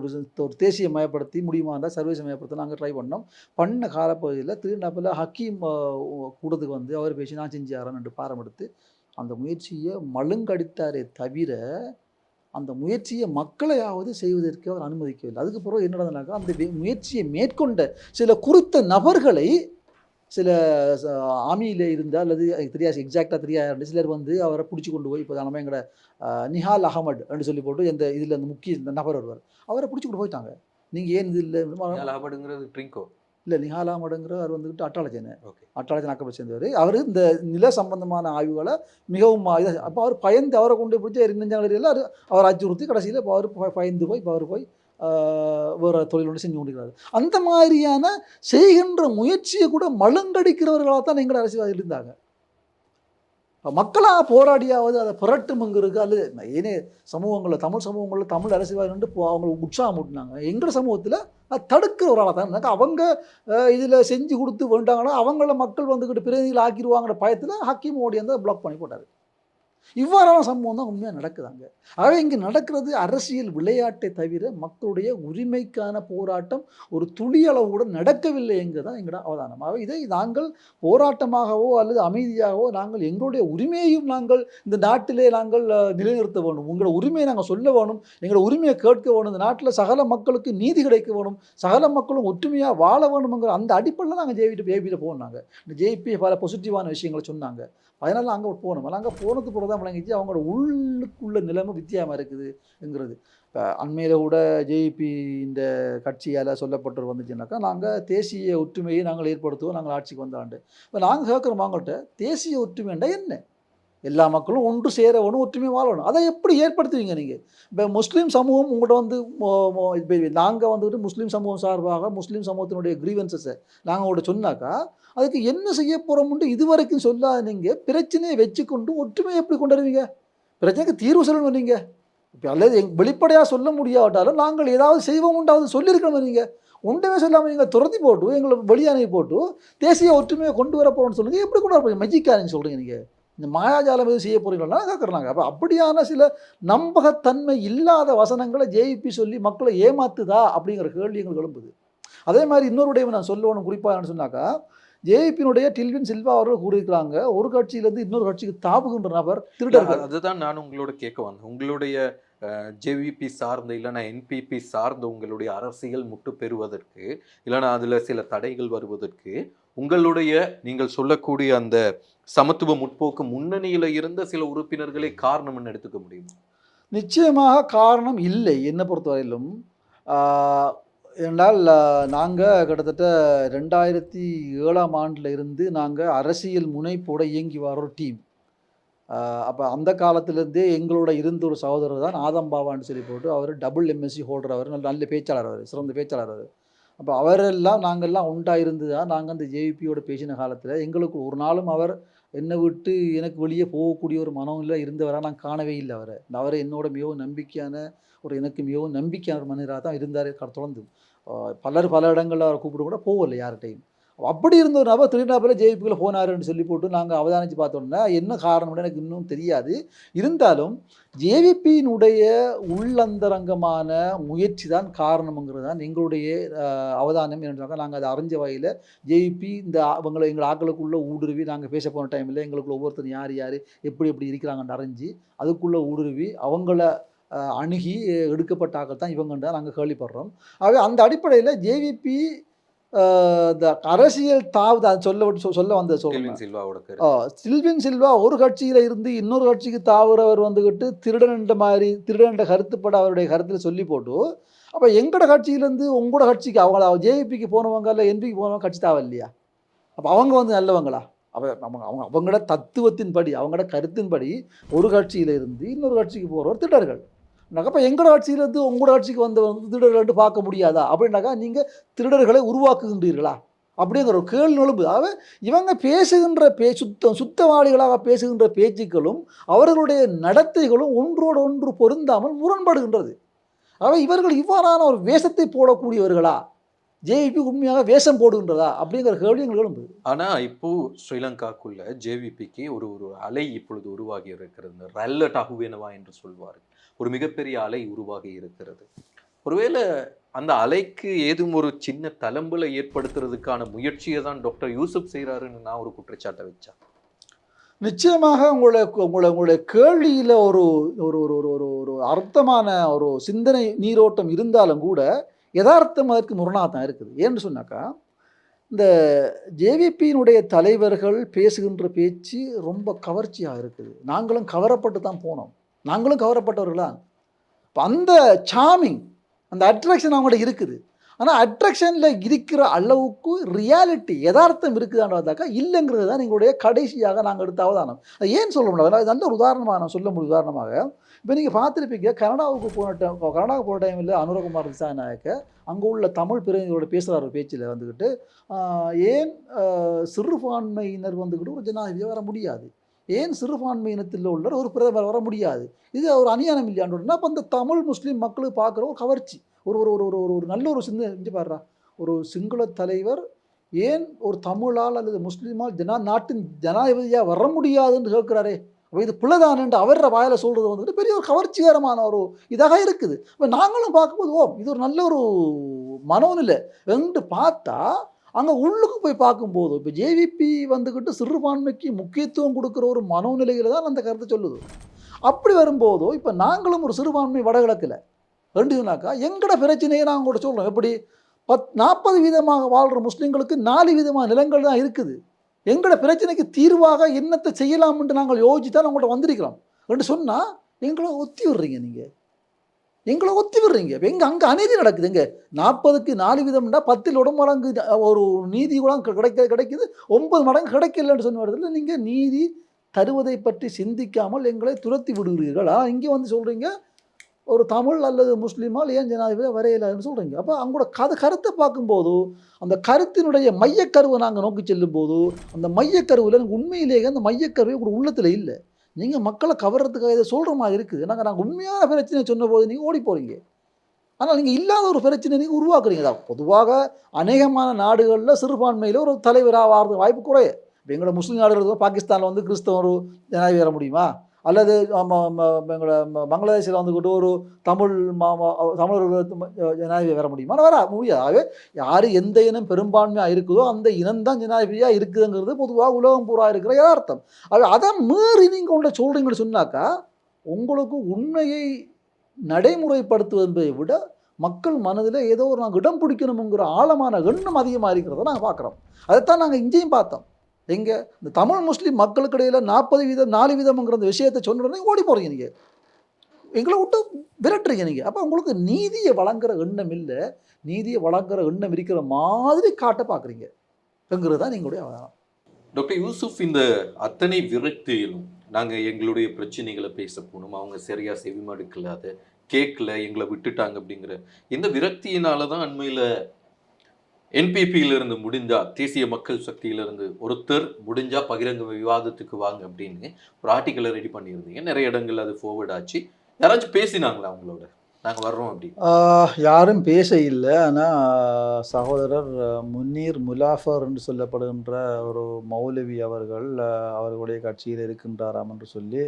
ஒரு தேசியமயப்படுத்தி முடியுமா இருந்தா சர்வதேசமயப்படுத்த நாங்க ட்ரை பண்ணோம். பண்ண காலப்பகுதியில திடீர்னு ஹக்கீம் கூட்டத்துக்கு வந்து அவர் பேசி நான் செஞ்சு தரேன்னு பாரம் எடுத்து அந்த முயற்சிய மழுங்கடித்தாரே தவிர, அந்த முயற்சிய மக்களையாவது செய்வதற்கு அவர் அனுமதிக்கவில்லை. அதுக்கு பிறகு என்ன நடந்ததுனாக்கா, அந்த முயற்சியை மேற்கொண்ட சில குறித்த நபர்களை சில ஆர்மியில இருந்தா அல்லது எனக்கு தெரியாது எக்ஸாக்ட்டா தெரியாது. சிலர் வந்து அவர புடிச்சு கொண்டு போய் இப்போ நம்ம எங்கட நிஹால் அகமட் என்று சொல்லி போட்டு இதுல அந்த முக்கிய நபர் வருவார். அவர புடிச்சு கொண்டு போயிட்டாங்க. நீங்க ஏன் இது இல்ல அகமட்ங்கிறது ட்ரிங்கோ? இல்ல நிஹால் அகமட்ங்கிறவர் வந்துட்டு அட்டாளஜன். ஓகே. அட்டாளஜன் அக்கப்பை சேர்ந்தவர். அவரு இந்த நில சம்பந்தமான ஆய்வுகள மிகவும் அப்ப அவர் பயந்து அவர கொண்டு போய் நெஞ்சாங்கல அவர் அச்சுறுத்தி கடைசியில அவர் பயந்து போய் அவர் போய் வேற தொழில் ஒன்று செஞ்சு கொண்டிருக்கிறாரு. அந்த மாதிரியான செய்கின்ற முயற்சியை கூட மழுங்கடிக்கிறவர்களாக தான் எங்கள் அரசியல்வாதிகள் இருந்தாங்க. மக்களா போராடியாவது அதை புரட்டுமங்கிறதுக்கு அல்லது ஏனே சமூகங்களில் தமிழ் சமூகங்களில் தமிழ் அரசியல்வாதிகள் அவங்களுக்கு உற்சாகம் ஊட்டினாங்க. எங்கள் சமூகத்தில் தடுக்கிற ஒரு ஆளாக தான் இருந்தாங்க. அவங்க இதில் செஞ்சு கொடுத்து வேண்டாங்கன்னா அவங்கள மக்கள் வந்துக்கிட்டு பிரதிநிதிகள் ஆக்கிடுவாங்கிற பயத்தில் ஹக்கீம் ஓடி வந்து பிளாக் பண்ணி போட்டார். இவ்வாறான சம்பவம் தான் உண்மையாக நடக்குதாங்க. ஆகவே இங்கே நடக்கிறது அரசியல் விளையாட்டை தவிர மக்களுடைய உரிமைக்கான போராட்டம் ஒரு துளியளவு கூட நடக்கவில்லை என்கிறதான் எங்களோட அவதானம். ஆகவே இதை நாங்கள் போராட்டமாகவோ அல்லது அமைதியாகவோ நாங்கள் எங்களுடைய உரிமையையும் நாங்கள் இந்த நாட்டிலே நாங்கள் நிலைநிறுத்த வேணும். உங்களோட உரிமையை நாங்கள் சொல்ல வேணும், எங்களோட உரிமையை கேட்க வேணும், இந்த நாட்டில் சகல மக்களுக்கு நீதி கிடைக்க வேணும், சகல மக்களும் ஒற்றுமையாக வாழ வேணுங்கிற அந்த அடிப்படையில் நாங்கள் ஜேபியில் போனாங்க. இந்த ஜேபி பல பாசிட்டிவான விஷயங்களை சொன்னாங்க. அதனால அங்கே போனோம். அங்கே போனது பிறகு தான் விளங்கிச்சு அவங்களோட உள்ளுக்குள்ள நிலைமை வித்தியாசமாக இருக்குதுங்கிறது. அண்மையில் கூட ஜேபி இந்த கட்சியால் சொல்லப்பட்டு வந்துச்சுன்னாக்கா நாங்கள் தேசிய ஒற்றுமையை நாங்கள் ஏற்படுத்துவோம், நாங்கள் ஆட்சிக்கு வந்தாண்டு. இப்போ நாங்கள் கேட்குறோம் அவங்கள்ட்ட, தேசிய ஒற்றுமைண்டா என்ன? எல்லா மக்களும் ஒன்று சேரணும், ஒற்றுமை வாழணும். அதை எப்படி ஏற்படுத்துவீங்க நீங்கள்? இப்போ முஸ்லீம் சமூகம் உங்கள்கிட்ட வந்து இப்போ நாங்கள் வந்துட்டு முஸ்லீம் சமூகம் சார்பாக முஸ்லீம் சமூகத்தினுடைய கிரீவன்சஸை நாங்கள் உங்கள்கிட்ட சொன்னாக்கா அதுக்கு என்ன செய்ய போகிறோம்னு இதுவரைக்கும் சொல்லாத நீங்கள் பிரச்சனையை வச்சுக்கொண்டு ஒற்றுமையை எப்படி கொண்டு வருவீங்க? பிரச்சனைக்கு தீர்வு சொல்லணும் நீங்கள். இப்போ அல்லது வெளிப்படையாக சொல்ல முடியாவிட்டாலும் நாங்கள் ஏதாவது செய்வோம்ன்றாவது சொல்லியிருக்கணும். நீங்கள் ஒன்றுமே சொல்லாமல் நீங்கள் துரத்தி போட்டு எங்களை வெளியானை போட்டு தேசிய ஒற்றுமையை கொண்டு வர போகிறோன்னு சொல்லுங்கள். எப்படி கொண்டு வர போகிறீங்க? மெஜிக்காக நீங்கள் சொல்கிறீங்க. நீங்கள் இந்த மாயாஜாலம் எதுவும் செய்ய போகிறீங்களா கேட்குறாங்க. அப்போ அப்படியான சில நம்பகத்தன்மை இல்லாத வசனங்களை ஜேபி சொல்லி மக்களை ஏமாத்துதா அப்படிங்கிற கேள்வி எங்களுக்கு எழும்புது. அதே மாதிரி இன்னொரு விடயம் நான் சொல்லணும் குறிப்பாக சொன்னாக்கா, ஜேபியினுடைய டில்வின் சில்வா அவர்கள் கூறியிருக்கிறாங்க, ஒரு கட்சியிலேருந்து இன்னொரு கட்சிக்கு தாவுகின்ற நபர் திருடர்கள். அதுதான் நான் உங்களோட கேட்க வந்தேன். உங்களுடைய ஜேவிபி சார்ந்த இல்லைனா என்பிபி சார்ந்த உங்களுடைய அரசியல் முட்டு பெறுவதற்கு இல்லைனா அதில் சில தடைகள் வருவதற்கு உங்களுடைய நீங்கள் சொல்லக்கூடிய அந்த சமத்துவ முற்போக்கு முன்னணியில் இருந்த சில உறுப்பினர்களே காரணம்னு எடுத்துக்க முடியும்? நிச்சயமாக காரணம் இல்லை என்னை பொறுத்தவரையிலும். என்றால் நாங்கள் கிட்டத்தட்ட 2007ஆம் ஆண்டில் இருந்து நாங்கள் அரசியல் முனைப்போட இயங்கி வர ஒரு டீம். அப்போ அந்த காலத்திலேருந்தே எங்களோட இருந்த ஒரு சகோதரர் தான் ஆதம் பாவான்னு சொல்லி போட்டு, அவர் டபுள் எம்எஸ்சி ஹோல்டர், அவர் நல்ல பேச்சாளர், அவர் சிறந்த பேச்சாளர் அவர். அப்போ அவரெல்லாம் நாங்கள்லாம் உண்டாக இருந்து தான் நாங்கள் அந்த ஜேவிபியோட பேசின காலத்தில் எங்களுக்கு ஒரு நாளும் அவர் என்னை விட்டு எனக்கு வெளியே போகக்கூடிய ஒரு மனம் இல்லை இருந்தவராக நான் காணவே இல்லை அவரை. அவரை என்னோட மிகவும் நம்பிக்கையான எனக்கு மிகவும் நம்பிக்கையான ஒரு மனிதராக தான் இருந்தார் தொடர்ந்து. பலர் பல இடங்களில் அவரை கூப்பிட்டு கூட போகலை யார்கிட்டையும். அப்படி இருந்த ஒரு நபர் திருநாப்பில் ஜேபிக்குள்ளே போனாருன்னு சொல்லி போட்டு நாங்கள் அவதானித்து பார்த்தோம்னா என்ன காரணம்னு எனக்கு இன்னும் தெரியாது. இருந்தாலும் ஜேவிபியினுடைய உள்ளந்தரங்கமான முயற்சி தான் காரணம்ங்கிறது தான் எங்களுடைய அவதானம். என்னென்னு நாங்கள் அதை அறிஞ்ச வகையில் ஜேவிபி இந்த எங்கள் ஆக்களுக்குள்ளே ஊடுருவி நாங்கள் பேச போன டைமில் எங்களுக்குள்ள ஒவ்வொருத்தரும் யார் யார் எப்படி எப்படி இருக்கிறாங்கன்னு அறிஞ்சு அதுக்குள்ளே ஊடுருவி அவங்கள அணுகி எடுக்கப்பட்ட ஆக்கள் தான் இவங்கன்னு தான் நாங்கள் கேள்விப்படுறோம். ஆகவே அந்த அடிப்படையில் ஜேவிபி இந்த அரசியல் தாவுது அது சொல்ல வந்தது சொல்லுவேன். சில்வின் சில்வா ஒரு கட்சியில் இருந்து இன்னொரு கட்சிக்கு தாவுறவர் வந்துக்கிட்டு திருடன்ற கருத்துப்பட அவருடைய கருத்தில் சொல்லி போட்டு, அப்போ எங்களோட கட்சியிலேருந்து உங்களோட கட்சிக்கு அவங்கள ஜேவிபிக்கு போனவங்க இல்லை என்பிக்கு போனவங்க கட்சி தாவ இல்லையா? அப்போ அவங்க வந்து நல்லவங்களா? அவங்களோட தத்துவத்தின்படி அவங்களோட கருத்தின்படி ஒரு கட்சியில் இருந்து இன்னொரு கட்சிக்கு போகிறவர் திருடர்கள். அப்போ எங்களோட கட்சியிலேருந்து உங்களோட கட்சிக்கு வந்த திருடர்கள்ட்டு பார்க்க முடியாதா? அப்படின்னாக்கா நீங்கள் திருடர்களை உருவாக்குகின்றீர்களா அப்படிங்கிற ஒரு கேள்வி எழும்பு. ஆக இவங்க பேசுகின்ற சுத்தவாளிகளாக பேசுகின்ற பேச்சுக்களும் அவர்களுடைய நடத்தைகளும் ஒன்றோடு ஒன்று பொருந்தாமல் முரண்படுகின்றது. ஆக இவர்கள் இவ்வாறான ஒரு வேஷத்தை போடக்கூடியவர்களா? ஜேவிபி உண்மையாக வேஷம் போடுகின்றதா அப்படிங்கிற கேள்வி எங்களுக்கு எழும்புது. ஆனால் இப்போ ஸ்ரீலங்காக்குள்ள ஜேவிபிக்கு ஒரு ஒரு அலை இப்பொழுது உருவாகி இருக்கிறது. ரல்லட் அகுவேனவா என்று சொல்வார். ஒரு மிகப்பெரிய அலை உருவாகி இருக்கிறது. ஒருவேளை அந்த அலைக்கு ஏதும் ஒரு சின்ன தளம்புல ஏற்படுத்துறதுக்கான முயற்சியை தான் டாக்டர் யூசுப் செய்கிறாருன்னு நான் ஒரு குற்றச்சாட்டை வச்சேன். நிச்சயமாக உங்களுடைய கேள்வியில் ஒரு ஒரு ஒரு ஒரு ஒரு அர்த்தமான ஒரு சிந்தனை நீரோட்டம் இருந்தாலும் கூட யதார்த்தம் அதற்கு முரணாக தான் இருக்குது. ஏன்னு சொன்னாக்கா, இந்த ஜேவிபியினுடைய தலைவர்கள் பேசுகின்ற பேச்சு ரொம்ப கவர்ச்சியாக இருக்குது. நாங்களும் கவரப்பட்டு தான் போனோம். நாங்களும் கவரப்பட்டவர்களா? இப்போ அந்த சாமிங் அந்த அட்ராக்ஷன் அவங்கள்ட்ட இருக்குது. ஆனால் அட்ராக்ஷனில் இருக்கிற அளவுக்கு ரியாலிட்டி யதார்த்தம் இருக்குதான்னு பார்த்தாக்கா இல்லைங்கிறது தான் எங்களுடைய கடைசியாக நாங்கள் எடுத்த அவதானம். அது ஏன் சொல்ல முடியாது? அது நல்ல ஒரு உதாரணமாக நான் சொல்ல முடியும். உதாரணமாக இப்போ நீங்கள் பார்த்துருப்பீங்க, கனடாவுக்கு போன டைமில் அனுரகுமார் திசாநாயக்க அங்கே உள்ள தமிழ் பிரதிநிதிகளோட பேசுகிற பேச்சில் வந்துக்கிட்டு ஏன் சிறுபான்மையினர் வந்துக்கிட்டு ஒரு ஜனாதிபதியாக வர முடியாது, ஏன் சிறுபான்மையினத்தில் உள்ள ஒரு பிரதமர் வர முடியாது, இது ஒரு அநியாயம் இல்லையான்னு. அப்போ அந்த தமிழ் முஸ்லீம் மக்களுக்கு பார்க்குற ஒரு கவர்ச்சி, ஒரு ஒரு ஒரு ஒரு நல்ல ஒரு சிந்தை பாடுறா. ஒரு சிங்கள தலைவர் ஏன் ஒரு தமிழால் அல்லது முஸ்லீமால் நாட்டின் ஜனாதிபதியாக வர முடியாதுன்னு கேட்குறாரே, அப்போ இது பிள்ளைதான் என்று அவர வாயில சொல்றது வந்துட்டு பெரிய ஒரு கவர்ச்சிகரமான ஒரு இதாக இருக்குது. இப்போ நாங்களும் பார்க்கும்போது இது ஒரு நல்ல ஒரு மனோநிலை என்று பார்த்தா அங்க உள்ளுக்கு போய் பார்க்கும்போது இப்போ ஜேவிபி வந்துகிட்டு சிறுபான்மைக்கு முக்கியத்துவம் கொடுக்குற ஒரு மனோநிலையில தான் அந்த கருத்தை சொல்லுது. அப்படி வரும்போதோ இப்போ நாங்களும் ஒரு சிறுபான்மை வடகிழக்கில் ரெண்டுனாக்கா எங்கட பிரச்சனையை நாங்கள் கூட சொல்கிறோம். எப்படி 40% வாழ்கிற முஸ்லீம்களுக்கு 4% நிலங்கள் தான் இருக்குது. எங்கட பிரச்சனைக்கு தீர்வாக என்னத்தை செய்யலாம் என்று நாங்கள் யோசிச்சு தான் உங்கள்கிட்ட வந்திருக்கிறோம் என்று சொன்னால் எங்களை ஒத்தி விடுறீங்க. நீங்கள் எங்களை ஒத்தி விடுறீங்க. எங்க அங்கே அநீதி நடக்குது. எங்க 40க்கு 4%, 10 மடங்கு ஒரு நீதி கூட கிடைக்குது, 9 மடங்கு கிடைக்கலன்னு சொன்ன இடத்துல நீங்கள் நீதி தருவதை பற்றி சிந்திக்காமல் எங்களை துரத்தி விடுகிறீர்கள். இங்கே வந்து சொல்கிறீங்க ஒரு தமிழ் அல்லது முஸ்லீமால் ஏன் ஜனாதிபதி வரையலான்னு சொல்கிறீங்க. அப்போ அவங்களோட கருத்தை பார்க்கும்போது அந்த கருத்தினுடைய மையக்கருவை நாங்கள் நோக்கி செல்லும்போது அந்த மையக்கருவில் உண்மையிலேயே அந்த மையக்கருவை உங்களோட உள்ளத்தில் இல்லை. நீங்கள் மக்களை கவர்றதுக்காக இதை சொல்கிற மாதிரி இருக்குது. நாங்கள் உண்மையான பிரச்சனை சொன்ன போது நீங்கள் ஓடி போகிறீங்க. ஆனால் நீங்கள் இல்லாத ஒரு பிரச்சனை நீங்கள் உருவாக்குறீங்க தான். பொதுவாக அநேகமான நாடுகளில் சிறுபான்மையில் ஒரு தலைவராக வாரது வாய்ப்பு குறைய. இப்போ எங்களோட முஸ்லீம் நாடுகள் பார்கிஸ்தானில் வந்து கிறிஸ்தவர் ஜனாதிபதி வர முடியுமா? அல்லது எங்களோட பங்களாதேஷில் வந்துக்கிட்டு ஒரு தமிழர் ஜனாதிபதி வர முடியுமா? வர முடியாது. யார் எந்த இனம் பெரும்பான்மையாக இருக்குதோ அந்த இனம்தான் ஜனாதிபதியாக இருக்குதுங்கிறது பொதுவாக உலகம் பூரா இருக்கிற யதார்த்தம். அதை மீறி நீங்கள் உங்களை சொல்கிறீங்கன்னு சொன்னாக்கா உங்களுக்கு உண்மையை நடைமுறைப்படுத்துவது என்பதை விட மக்கள் மனதில் ஏதோ ஒரு நாங்கள் இடம் பிடிக்கணுங்கிற ஆழமான எண்ணம் அதிகமாக இருக்கிறத நாங்கள் பார்க்குறோம். அதைத்தான் நாங்கள் இங்கேயும் பார்த்தோம். எங்கே இந்த தமிழ் முஸ்லீம் மக்களுக்கு இடையில் 40% 4% அந்த விஷயத்தை சொன்ன ஓடி போகிறீங்க. நீங்கள் எங்களை விட்டு விரட்டுறீங்க. நீங்கள் அப்போ உங்களுக்கு நீதியை வழங்குற எண்ணம் இல்லை, நீதியை வழங்குற எண்ணம் இருக்கிற மாதிரி காட்ட பார்க்குறீங்கிறது தான் எங்களுடைய அவதானம். டாக்டர் யூசுப், இந்த அத்தனை விரக்தியிலும் நாங்கள் எங்களுடைய பிரச்சனைகளை பேச போனோம், அவங்க சரியாக செவிமடுக்கல, அதை கேட்கல, எங்களை விட்டுட்டாங்க அப்படிங்கிற இந்த விரக்தியினால தான் அண்மையில் என்பிபியிலிருந்து முடிஞ்சா தேசிய மக்கள் சக்தியிலிருந்து ஒருத்தர் முடிஞ்சா பகிரங்க விவாதத்துக்கு வாங்க அப்படின்னு ஒரு ஆர்டிக்கலை ரெடி பண்ணியிருந்தீங்க. நிறைய இடங்கள் அது ஃபார்வர்ட் ஆச்சு. யாராச்சும் பேசினாங்களா அவங்களோட நாங்கள் வர்றோம் அப்படின்னு? யாரும் பேச இல்லை. ஆனால் சகோதரர் முன்னீர் முலாஃபர் என்று சொல்லப்படுகின்ற ஒரு மௌலவி அவர்களுடைய கட்சியில் இருக்கின்றாராம் என்று சொல்லி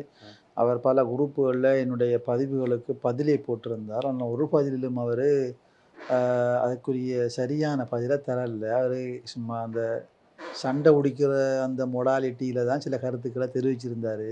அவர் பல குரூப்புகளில் என்னுடைய பதிவுகளுக்கு பதிலை போட்டிருந்தார். ஆனால் ஒரு பதிலிலும் அவர் அதுக்குரிய சரியான பதிலை தரல. அவர் சும்மா அந்த சண்டை உடிக்கிற அந்த மொடாலிட்டியில் தான் சில கருத்துக்களை தெரிவிச்சிருந்தார்.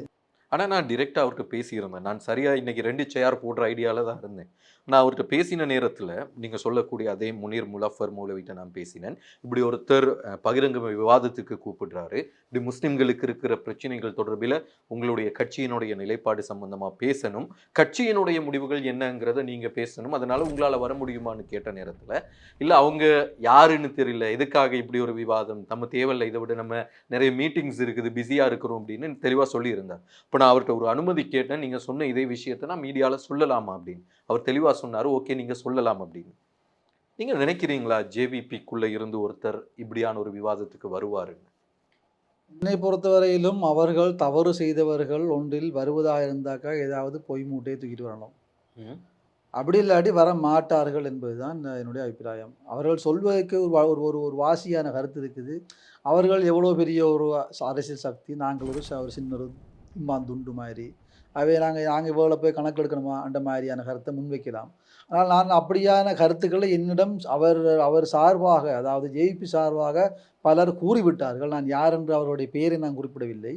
ஆனால் நான் டிரெக்டாக அவர்கிட்ட பேசியிருந்தேன். நான் சரியாக இன்றைக்கி 2 சேர் போடுற ஐடியாவில் தான் இருந்தேன். நான் அவர்கிட்ட பேசின நேரத்தில் நீங்கள் சொல்லக்கூடிய அதே முனீர் முலஃபர் மௌலவிட்ட நான் பேசினேன். இப்படி ஒருத்தர் பகிரங்க விவாதத்துக்கு கூப்பிடுறாரு, இப்படி முஸ்லீம்களுக்கு இருக்கிற பிரச்சனைகள் தொடர்பில் உங்களுடைய கட்சியினுடைய நிலைப்பாடு சம்பந்தமாக பேசணும், கட்சியினுடைய முடிவுகள் என்னங்கிறத நீங்கள் பேசணும், அதனால் உங்களால் வர முடியுமான்னு கேட்ட நேரத்தில் இல்லை அவங்க யாருன்னு தெரியல, எதுக்காக இப்படி ஒரு விவாதம், நம்ம தேவையில்லை, இதை விட நம்ம நிறைய மீட்டிங்ஸ் இருக்குது, பிஸியாக இருக்கிறோம் அப்படின்னு தெளிவாக சொல்லியிருந்தார். இப்போ நான் அவர்கிட்ட ஒரு அனுமதி கேட்டேன், நீங்கள் சொன்ன இதே விஷயத்தை நான் மீடியாவில் சொல்லலாமா அப்படின்னு. அவர் தெளிவாக சொன்னார், ஓகே நீங்கள் சொல்லலாம் அப்படின்னு. நீங்கள் நினைக்கிறீங்களா ஜேவிபிக்குள்ளே இருந்து ஒருத்தர் இப்படியான ஒரு விவாதத்துக்கு வருவாருன்னு? என்னை பொறுத்தவரையிலும் அவர்கள் தவறு செய்தவர்கள் ஒன்றில் வருவதாக இருந்தாக்கா ஏதாவது பொய் மூட்டையை தூக்கிட்டு வரணும். அப்படி இல்லாட்டி வர மாட்டார்கள் என்பதுதான் என்னுடைய அபிப்பிராயம். அவர்கள் சொல்வதற்கு ஒரு வாசியான கருத்து இருக்குது. அவர்கள் எவ்வளோ பெரிய ஒரு அரசியல் சக்தி, நாங்கள் ஒரு சின்ன ஒரு துண்டு மாதிரி, நாங்கள் இவ்வளோ போய் கணக்கு எடுக்கணுமா அந்த மாதிரியான கருத்தை முன்வைக்கலாம். ஆனால் நான் அப்படியான கருத்துக்களை என்னிடம் அவர் சார்பாக, அதாவது ஜேபி சார்பாக பலர் கூறிவிட்டார்கள். நான் யார் என்று அவருடைய பெயரை நான் குறிப்பிடவில்லை.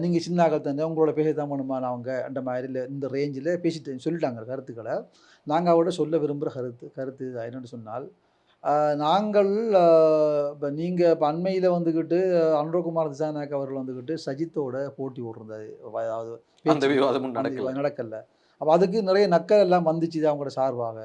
நீங்கள் சின்னாக்கள் தந்தேன், உங்களோட பேசத்தான் பண்ணுமான அவங்க அந்த மாதிரி இல்லை, இந்த ரேஞ்சில் பேசிட்டு சொல்லிட்டாங்க கருத்துக்களை. நாங்கள் அவரோட சொல்ல விரும்புகிற கருத்து என்னென்னு சொன்னால், நாங்கள் இப்போ நீங்கள் இப்போ அண்மையில் வந்துக்கிட்டு அனுரகுமார் திசாநாயக் அவர்கள் வந்துக்கிட்டு சஜித்தோட போட்டி விட்ருந்தாரு. அதாவது அந்த விவாதமும் நடக்கல. அப்போ அதுக்கு நிறைய நக்கல் எல்லாம் வந்துச்சு தான் அவங்களோட சார்பாக.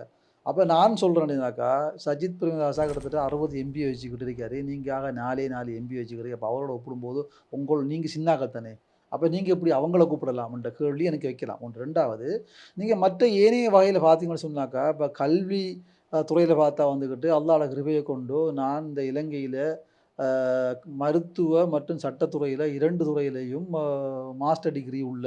அப்போ நான் சொல்கிறேன்னாக்கா, சஜித் பிரேமதாசா கிட்டத்தட்ட 60 எம்பி வச்சுக்கிட்டு இருக்காரு, நீங்கள் 4 எம்பி வச்சுக்கிறீங்க. அப்போ அவரோட ஒப்பிடும்போது நீங்கள் சின்னாக்கள் தானே, அப்போ நீங்கள் எப்படி அவங்கள கூப்பிடலாம்ன்ற கேள்வி எனக்கு வைக்கலாம். ஒன்று. ரெண்டாவது, நீங்கள் மற்ற ஏனைய வகையில் பார்த்தீங்கன்னு சொன்னாக்கா, இப்போ கல்வி துறையில் பார்த்தா வந்துக்கிட்டு அல்லாஹ்வோட கிருபையை கொண்டு நான் இந்த இலங்கையில் மருத்துவ மற்றும் சட்டத்துறையில் 2 துறையிலையும் மாஸ்டர் டிகிரி உள்ள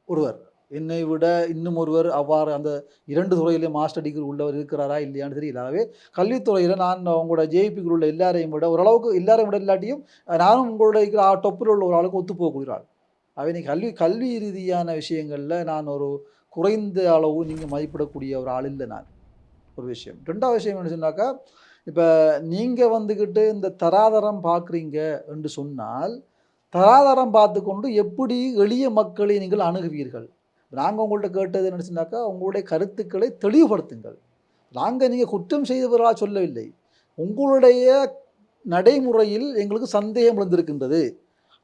ஒருவர். என்னை விட இன்னும் ஒருவர் அவ்வாறு அந்த 2 துறையிலே மாஸ்டர் டிகிரி உள்ளவர் இருக்கிறாரா இல்லையான்னு தெரியல. ஆகவே கல்வித்துறையில நான் உங்களோட ஜேவிபிக்குள்ள உள்ள எல்லாரையும் விட ஓரளவுக்கு எல்லாரையும் விட இல்லாட்டியும் நானும் உங்களோட இருக்கிற டொப்பில் உள்ள ஒரு ஆளுக்கு ஒத்து போகக்கூடிய ஆள். ஆகவே நீ கல்வி ரீதியான விஷயங்கள்ல நான் ஒரு குறைந்த அளவு நீங்க மதிப்பிடக்கூடிய ஒரு ஆள் இல்ல நான். ஒரு விஷயம். 2வது விஷயம் என்ன சொன்னாக்கா, இப்ப நீங்க வந்துகிட்டு இந்த தராதரம் பார்க்குறீங்க என்று சொன்னால், தராதரம் பார்த்துக்கொண்டு எப்படி எளிய மக்களை நீங்கள் அணுகுவீர்கள்? நாங்க உங்கள்ட்ட கேட்டது என்னன்னு சொன்னாக்கா, உங்களுடைய கருத்துக்களை தெளிவுபடுத்துங்கள். நீங்க குற்றம் செய்தவர்களா சொல்லவில்லை. உங்களுடைய நடைமுறையில் எங்களுக்கு சந்தேகம் எழுந்திருக்கின்றது.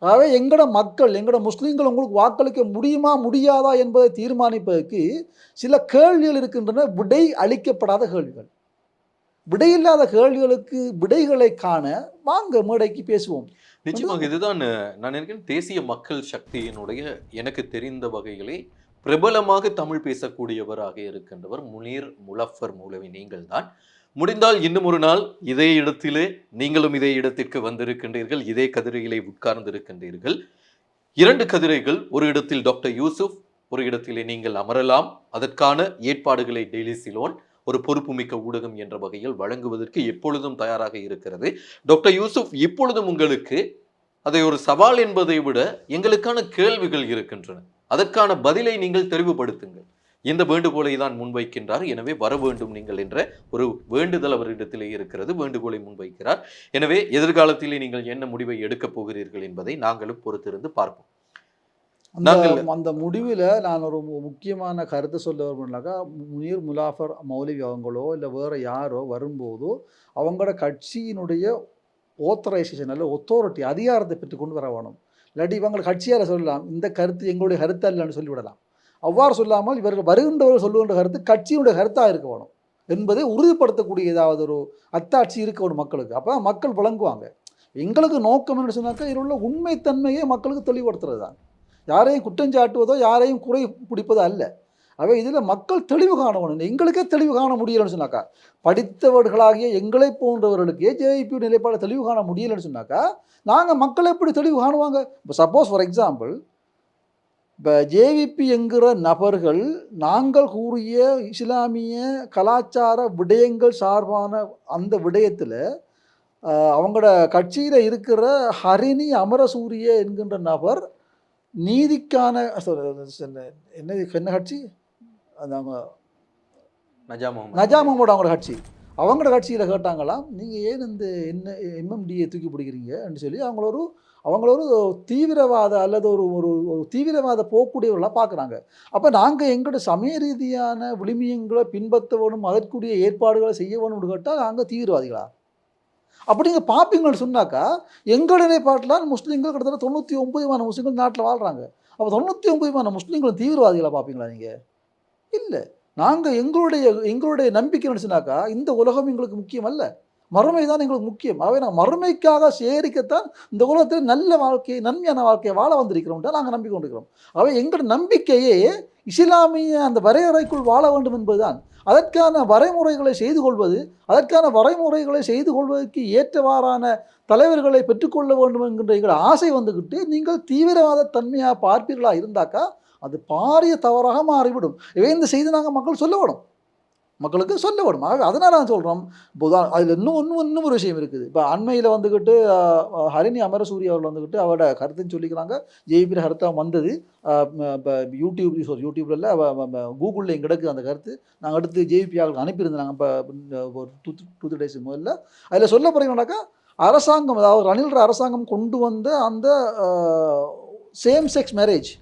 ஆகவே எங்கட மக்கள், எங்கட முஸ்லிம்கள் உங்களுக்கு வாக்களிக்க முடியுமா, முடியாதா என்பதை தீர்மானிப்பதற்கு சில கேள்விகள் இருக்கின்றன. விடை அளிக்கப்படாத கேள்விகள். விடையில்லாத கேள்விகளுக்கு விடைகளை காண வாங்க மேடைக்கு பேசுவோம். நிச்சயமாக இதுதான் நான் நினைக்கிறேன் தேசிய மக்கள் சக்தியினுடைய எனக்கு தெரிந்த வகைகளே பிரபலமாக தமிழ் பேசக்கூடியவராக இருக்கின்றவர் முனீர் முலஃபர் மௌலவி நீங்கள் தான். முடிந்தால் இன்னும் ஒரு நாள் இதே இடத்திலே நீங்களும் இதே இடத்திற்கு வந்திருக்கின்றீர்கள், இதே கதிரையிலே உட்கார்ந்திருக்கின்றீர்கள். 2 கதிரைகள், ஒரு இடத்தில் டாக்டர் யூசுப், ஒரு இடத்திலே நீங்கள் அமரலாம். அதற்கான ஏற்பாடுகளை டெய்லி சிலோன் ஒரு பொறுப்புமிக்க ஊடகம் என்ற வகையில் வழங்குவதற்கு எப்பொழுதும் தயாராக இருக்கிறது. டாக்டர் யூசுப், இப்பொழுதும் உங்களுக்கு அதை ஒரு சவால் என்பதை விட எங்களுக்கான கேள்விகள் இருக்கின்றன. அதற்கான பதிலை நீங்கள் தெளிவுபடுத்துங்கள். இந்த வேண்டுகோளை தான் முன்வைக்கின்றார். எனவே வர வேண்டும் நீங்கள் என்ற ஒரு வேண்டுதல் அவரிடத்திலே இருக்கிறது. வேண்டுகோளை முன்வைக்கிறார். எனவே எதிர்காலத்திலே நீங்கள் என்ன முடிவை எடுக்கப் போகிறீர்கள் என்பதை நாங்களும் பொறுத்திருந்து பார்ப்போம். அந்த முடிவில் நான் ஒரு முக்கியமான கருத்து சொல்ல வரணும்னாக்கா, முனீர் முலாஃபர் மௌலவி அவங்களோ இல்லை வேற யாரோ வரும்போதோ அவங்களோட கட்சியினுடைய ஆத்தரைசேஷன் அல்ல ஒத்தாரிட்டி அதிகாரத்தை பெற்று கொண்டு வர வேணும். இல்லாட்டி இவங்களை கட்சியால் சொல்லலாம் இந்த கருத்து எங்களுடைய கருத்து அல்லன்னு சொல்லிவிடலாம். அவ்வாறு சொல்லாமல் இவர்கள் வருகின்றவர்கள் சொல்லுகின்ற கருத்து கட்சியினுடைய கருத்தாக இருக்க வேணும் என்பதை உறுதிப்படுத்தக்கூடிய ஏதாவது ஒரு அத்தாட்சி இருக்க வேணும் மக்களுக்கு. அப்போ மக்கள் வழங்குவாங்க. எங்களுக்கு நோக்கம் என்று சொன்னாக்கா இதில் உள்ள உண்மைத்தன்மையை மக்களுக்கு தெளிவுபடுத்துறது தான். யாரையும் குற்றஞ்சாட்டுவதோ யாரையும் குறை பிடிப்பதோ அல்ல. அவை இதில் மக்கள் தெளிவு காணணும். எங்களுக்கே தெளிவு காண முடியலன்னு சொன்னாக்கா, படித்தவர்களாகிய எங்களை போன்றவர்களுக்கே ஜேவிபி நிலைப்பாடு தெளிவு காண முடியலன்னு சொன்னாக்கா, நாங்கள் மக்கள் எப்படி தெளிவு காணுவாங்க? இப்போ சப்போஸ் ஃபார் எக்ஸாம்பிள், இப்போ ஜேவிபி என்கிற நபர்கள் நாங்கள் கூறிய இஸ்லாமிய கலாச்சார விடயங்கள் சார்பான அந்த விடயத்தில் அவங்களோட கட்சியில் இருக்கிற ஹரிணி அமரசூரிய என்கின்ற நபர் நீதிக்கான என்ன கட்சி அந்த அவங்க நஜா முகமது அவங்களோட கட்சி அவங்களோட கட்சியில் கேட்டாங்களாம், நீங்கள் ஏன் இந்த எம்எம்டியை தூக்கி பிடிக்கிறீங்கன்னு சொல்லி அவங்கள ஒரு தீவிரவாத அல்லது ஒரு தீவிரவாத போக்கூடியவர்களாக பார்க்குறாங்க. அப்போ நாங்கள் எங்களோட சமய ரீதியான விளிமியங்களை பின்பற்ற வேணும், அதற்குரிய ஏற்பாடுகளை செய்ய வேணும்னு கேட்டால் நாங்கள் தீவிரவாதிகளா? அப்படிங்க பார்ப்பீங்கன்னு சொன்னாக்கா, எங்கள் நிலைப்பாட்டில் முஸ்லீம்கள் கிட்டத்தட்ட 99% முஸ்லீம்கள் நாட்டில் வாழ்கிறாங்க. அப்போ 99% முஸ்லீம்கள் தீவிரவாதிகளாக பார்ப்பீங்களா நீங்கள்? இல்லை. நாங்கள் எங்களுடைய நம்பிக்கை சொன்னாக்கா, இந்த உலகம் எங்களுக்கு முக்கியம் அல்ல, மறுமை தான் எங்களுக்கு முக்கியம். ஆகவே நாங்கள் மறுமைக்காக சேரிக்கத்தான் இந்த உலகத்தில் நல்ல வாழ்க்கையை, நன்மையான வாழ்க்கையை வாழ வந்திருக்கிறோம் தான் நாங்கள் நம்பிக்கை கொண்டிருக்கிறோம். ஆகவே எங்களோட நம்பிக்கையே இஸ்லாமிய அந்த வரையறைக்குள் வாழ வேண்டும் என்பதுதான். அதற்கான வரைமுறைகளை செய்து கொள்வதற்கு ஏற்றவாறான தலைவர்களை பெற்றுக்கொள்ள வேண்டும் என்கின்ற எங்கள் ஆசை வந்துக்கிட்டு நீங்கள் தீவிரவாத தன்மையாக பார்ப்பீர்களா இருந்தாக்கா அது பாரிய தவறாக மாறிவிடும். இந்த செய்தி நாங்கள் மக்களுக்கு சொல்ல வேணும். ஆகவே அதனால் நான் சொல்கிறோம். இப்போ அதில் இன்னும் ஒரு விஷயம் இருக்குது. இப்போ அண்மையில் வந்துக்கிட்டு ஹரிணி அமரசூரிய அவர்கள் வந்துக்கிட்டு அவரோட கருத்துன்னு சொல்லிக்கிறாங்க. ஜேபி கருத்தாக வந்தது. இப்போ யூடியூப்ல இல்லை, கூகுளில் எங்க கிடக்கு அந்த கருத்து. நாங்கள் அடுத்து ஜேபி அவர்களுக்கு அனுப்பியிருந்தாங்க. இப்போ ஒரு 2-3 days முதல்ல அதில் சொல்ல போகிறீங்கன்னாக்கா, அரசாங்கம் அதாவது ரணில் அரசாங்கம் கொண்டு வந்த அந்த சேம் செக்ஸ் மேரேஜ்,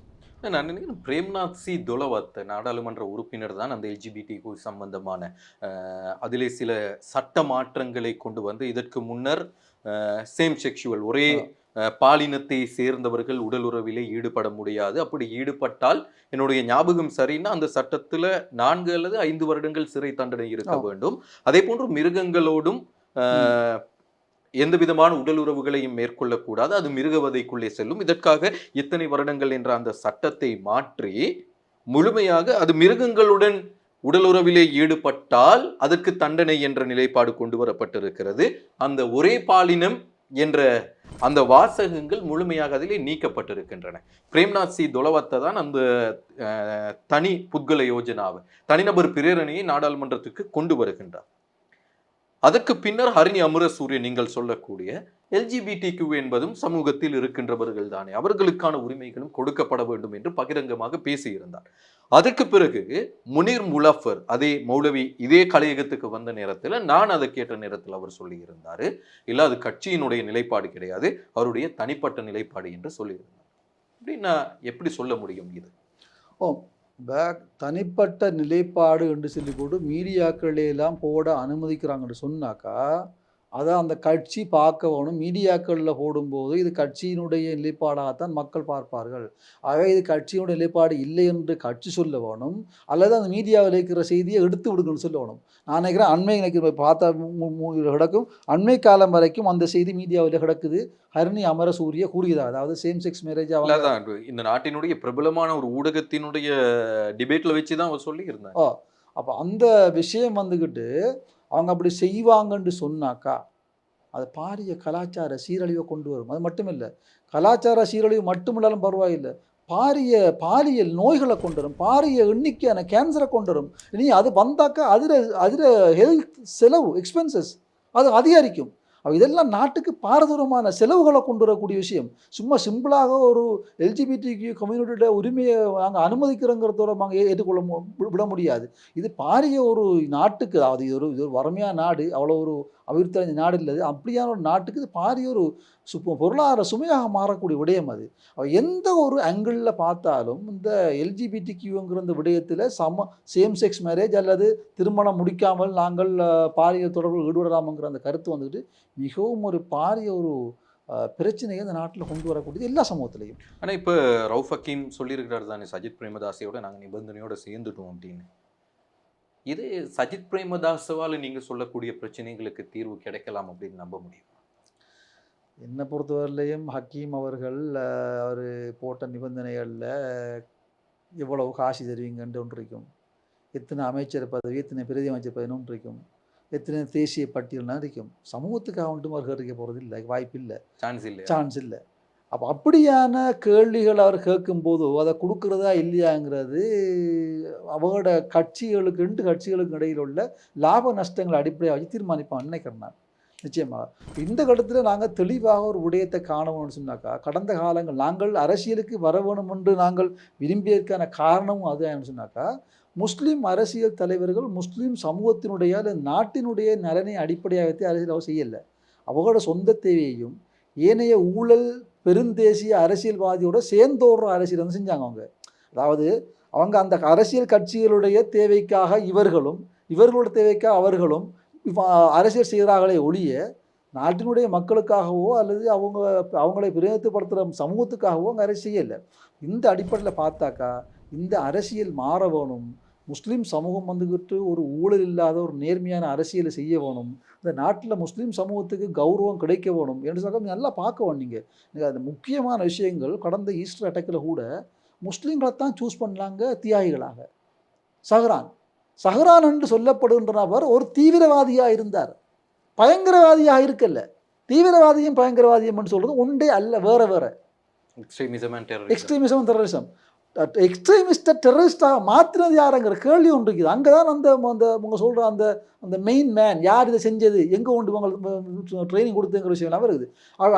நான் நினைக்கிறேன் பிரேம்நாத் சி தொலவத் நாடாளுமன்ற உறுப்பினர் தான் அந்த எல்ஜிபிடி சம்பந்தமான அதிலே சில சட்ட மாற்றங்களை கொண்டு வந்து இதற்கு முன்னர் சேம் செக்ஷுவல் ஒரே பாலினத்தை சேர்ந்தவர்கள் உடல் உறவிலே ஈடுபட முடியாது, அப்படி ஈடுபட்டால் என்னுடைய ஞாபகம் சரின்னா அந்த சட்டத்துல 4 அல்லது 5 வருடங்கள் சிறை தண்டனை இருக்க வேண்டும். அதே போன்று மிருகங்களோடும் எந்த விதமான உடல் உறவுகளையும் மேற்கொள்ளக்கூடாது, அது மிருகவதைக்குள்ளே செல்லும். இதற்காக இத்தனை வருடங்கள் என்ற அந்த சட்டத்தை மாற்றி முழுமையாக அது மிருகங்களுடன் உடல் உறவிலே ஈடுபட்டால் அதற்கு தண்டனை என்ற நிலைப்பாடு கொண்டு வரப்பட்டிருக்கிறது. அந்த ஒரே பாலினம் என்ற அந்த வாசகங்கள் முழுமையாக அதிலே நீக்கப்பட்டிருக்கின்றன. பிரேம்நாத் சி தொலவத்த தான் அந்த தனி புத்கல யோஜனாவை, தனிநபர் பிரேரணையை நாடாளுமன்றத்துக்கு கொண்டு வருகின்றார். அதற்கு பின்னர் ஹரிணி அமரசூரிய நீங்கள் சொல்லக்கூடிய எல்ஜிபிடிக்யூ என்பதும் சமூகத்தில் இருக்கின்றவர்கள் தானே, அவர்களுக்கான உரிமைகளும் கொடுக்கப்பட வேண்டும் என்று பகிரங்கமாக பேசியிருந்தார். அதற்கு பிறகு முனீர் முலஃபர் அதே மௌலவி இதே கலையகத்துக்கு வந்த நேரத்தில் நான் அதை கேட்ட நேரத்தில் அவர் சொல்லியிருந்தாரு, இல்லை அது கட்சியினுடைய நிலைப்பாடு கிடையாது, அவருடைய தனிப்பட்ட நிலைப்பாடு என்று சொல்லியிருந்தார். அப்படின்னா எப்படி சொல்ல முடியும் இது? தனிப்பட்ட நிலைப்பாடு என்று சொல்லி போட்டு மீடியாக்களெல்லாம் போட அனுமதிக்கிறாங்கன்னு சொன்னாக்கா அதை அந்த கட்சி பார்க்க வேணும். மீடியாக்களில் போடும்போது இது கட்சியினுடைய நிலைப்பாடாகத்தான் மக்கள் பார்ப்பார்கள். ஆகவே இது கட்சியினுடைய நிலைப்பாடு இல்லை என்று கட்சி சொல்ல வேணும், அல்லது அந்த மீடியாவில் இருக்கிற செய்தியை எடுத்து விடுங்கன்னு சொல்ல வேணும். நான் நினைக்கிறேன் அண்மை பார்த்தா கிடக்கும், அண்மை காலம் வரைக்கும் அந்த செய்தி மீடியாவில் கிடக்குது. ஹரிணி அமரசூரிய கூறியதா, அதாவது சேம் செக்ஸ் மேரேஜ் இந்த நாட்டினுடைய பிரபலமான ஒரு ஊடகத்தினுடைய டிபேட்ல வச்சு தான் அவர் சொல்லி இருந்தாங்க. அப்போ அந்த விஷயம் வந்துக்கிட்டு அவங்க அப்படி செய்வாங்கன்னு சொன்னாக்கா அது பாரிய கலாச்சார சீரழிவை கொண்டு வரும். அது மட்டும் இல்லை, கலாச்சார சீரழிவு மட்டுமில்லாலும் பரவாயில்லை, பாலியல் நோய்களை கொண்டு வரும், பாரிய எண்ணிக்கையான கேன்சரை கொண்டு வரும். இனி அது வந்தாக்கா அதில் ஹெல்த் செலவு எக்ஸ்பென்சஸ் அது அதிகரிக்கும். இதெல்லாம் நாட்டுக்கு பாரதூரமான செலவுகளை கொண்டு வரக்கூடிய விஷயம். சும்மா சிம்பிளாக ஒரு எல்ஜிபிடிக்யூ கம்யூனிட்டியோட உரிமையை நாங்கள் அனுமதிக்கிறோங்கிறதோட நாங்கள் ஏற்றுக்கொள்ள விட முடியாது. இது பாரிய ஒரு நாட்டுக்கு, அது இது ஒரு வறுமையான நாடு, அவ்வளோ ஒரு அபிவிருத்தி நாடு இல்லை, அப்படியான ஒரு நாட்டுக்கு இது பாரிய ஒரு பொருளாதார சுமையாக மாறக்கூடிய விடயம். அது எந்த ஒரு ஆங்கிளில் பார்த்தாலும் இந்த எல்ஜிபிடிக்யூங்கிற இந்த விடயத்தில் சேம் செக்ஸ் மேரேஜ் அல்லது திருமணம் முடிக்காமல் நாங்கள் பாலியல் தொடர்பில் ஈடுபடலாம்ங்கிற அந்த கருத்து வந்துட்டு மிகவும் ஒரு பாரிய ஒரு பிரச்சனையை இந்த நாட்டில் கொண்டு வரக்கூடியது எல்லா சமூகத்திலையும். ஆனால் இப்போ ரவுஃப் ஹக்கீம் சொல்லியிருக்கிறார் தானே, சஜித் பிரேமதாசையோட நாங்கள் நிபந்தனையோட சேர்ந்துட்டோம் அப்படின்னு. இது சஜித் பிரேமதாசவால் நீங்கள் சொல்லக்கூடிய பிரச்சனைகளுக்கு தீர்வு கிடைக்கலாம் அப்படின்னு நம்ப முடியும்? என்னை பொறுத்தவரையிலையும் ஹக்கீம் அவர்கள் அவர் போட்ட நிபந்தனைகளில் எவ்வளவு காசு தருவீங்கன்று ஒன்று இருக்கும், எத்தனை அமைச்சர் பதவி, எத்தனை பிரதி அமைச்சர் பதவி ஒன்று இருக்கும், எத்தனை தேசிய பட்டியல்னால் இருக்கும். சமூகத்துக்காக ஒன்றும் அவர் கேட்க போகிறது இல்லை, வாய்ப்பு இல்லை, சான்ஸ் இல்லை. அப்போ அப்படியான கேள்விகள் அவர் கேட்கும்போது அதை கொடுக்குறதா இல்லையாங்கிறது அவரோட கட்சிகளுக்கு, 2 கட்சிகளுக்கு இடையில் உள்ள லாப நஷ்டங்களை அடிப்படையாக வச்சு தீர்மானிப்பான் நினைக்கிறேன் நான். நிச்சயமாக இந்த கட்டத்தில் நாங்கள் தெளிவாக ஒரு விடயத்தை காணணும்னு சொன்னாக்கா, கடந்த காலங்கள் நாங்கள் அரசியலுக்கு வர வேணும் என்று நாங்கள் விரும்பியதற்கான காரணமும் அதுன்னு சொன்னாக்கா, முஸ்லீம் அரசியல் தலைவர்கள் முஸ்லீம் சமூகத்தினுடைய அல்லது நாட்டினுடைய நலனை அடிப்படையாக வைத்து அரசியல் அவர் செய்யலை. அவங்களோட சொந்த தேவையையும் ஏனைய ஊழல் பெருந்தேசிய அரசியல்வாதியோட சேர்ந்தோடுற அரசியல் வந்து செஞ்சாங்க அவங்க. அதாவது அவங்க அந்த அரசியல் கட்சிகளுடைய தேவைக்காக இவர்களும், இவர்களோட தேவைக்காக அவர்களும் அரசியல் செய்கிறார்களே ஒழிய நாட்டினுடைய மக்களுக்காகவோ அல்லது அவங்களை பிரதிநிதித்துவப்படுத்துகிற சமூகத்துக்காகவோ அங்கே அரசியல் செய்யலை. இந்த அடிப்படையில் பார்த்தாக்கா இந்த அரசியல் மாற வேணும், முஸ்லீம் சமூகம் வந்துக்கிட்டு ஒரு ஊழல் இல்லாத ஒரு நேர்மையான அரசியலை செய்ய வேணும், இந்த நாட்டில் முஸ்லீம் சமூகத்துக்கு கௌரவம் கிடைக்க வேணும் என்று சொல்ல நல்லா பார்க்க வேணும். நீங்கள் அந்த முக்கியமான விஷயங்கள் கடந்த ஈஸ்டர் அட்டாக்கில் கூட முஸ்லீம்களை தான் சூஸ் பண்ணாங்க தியாகிகளாக. சஹ்ரான் என்று சொல்லப்படுகின்ற நபர் ஒரு தீவிரவாதியாக இருந்தார், பயங்கரவாதியாக இருக்கல. தீவிரவாதியும் பயங்கரவாதியும் என்று சொல்கிறது ஒன்றே அல்ல, வேற வேற. எக்ஸ்ட்ரீமிசம் டெரரிசம், எக்ஸ்ட்ரீமிஸ்ட்டை டெரரிஸ்டாக மாற்றினது யாருங்கிற கேள்வி ஒன்று இருக்குது. அங்கே தான் அந்த அவங்க சொல்கிற அந்த மெயின் மேன் யார் இதை செஞ்சது, எங்கே கொண்டு உங்களுக்கு ட்ரைனிங் கொடுத்துங்கிற விஷயம்லாம் வருது.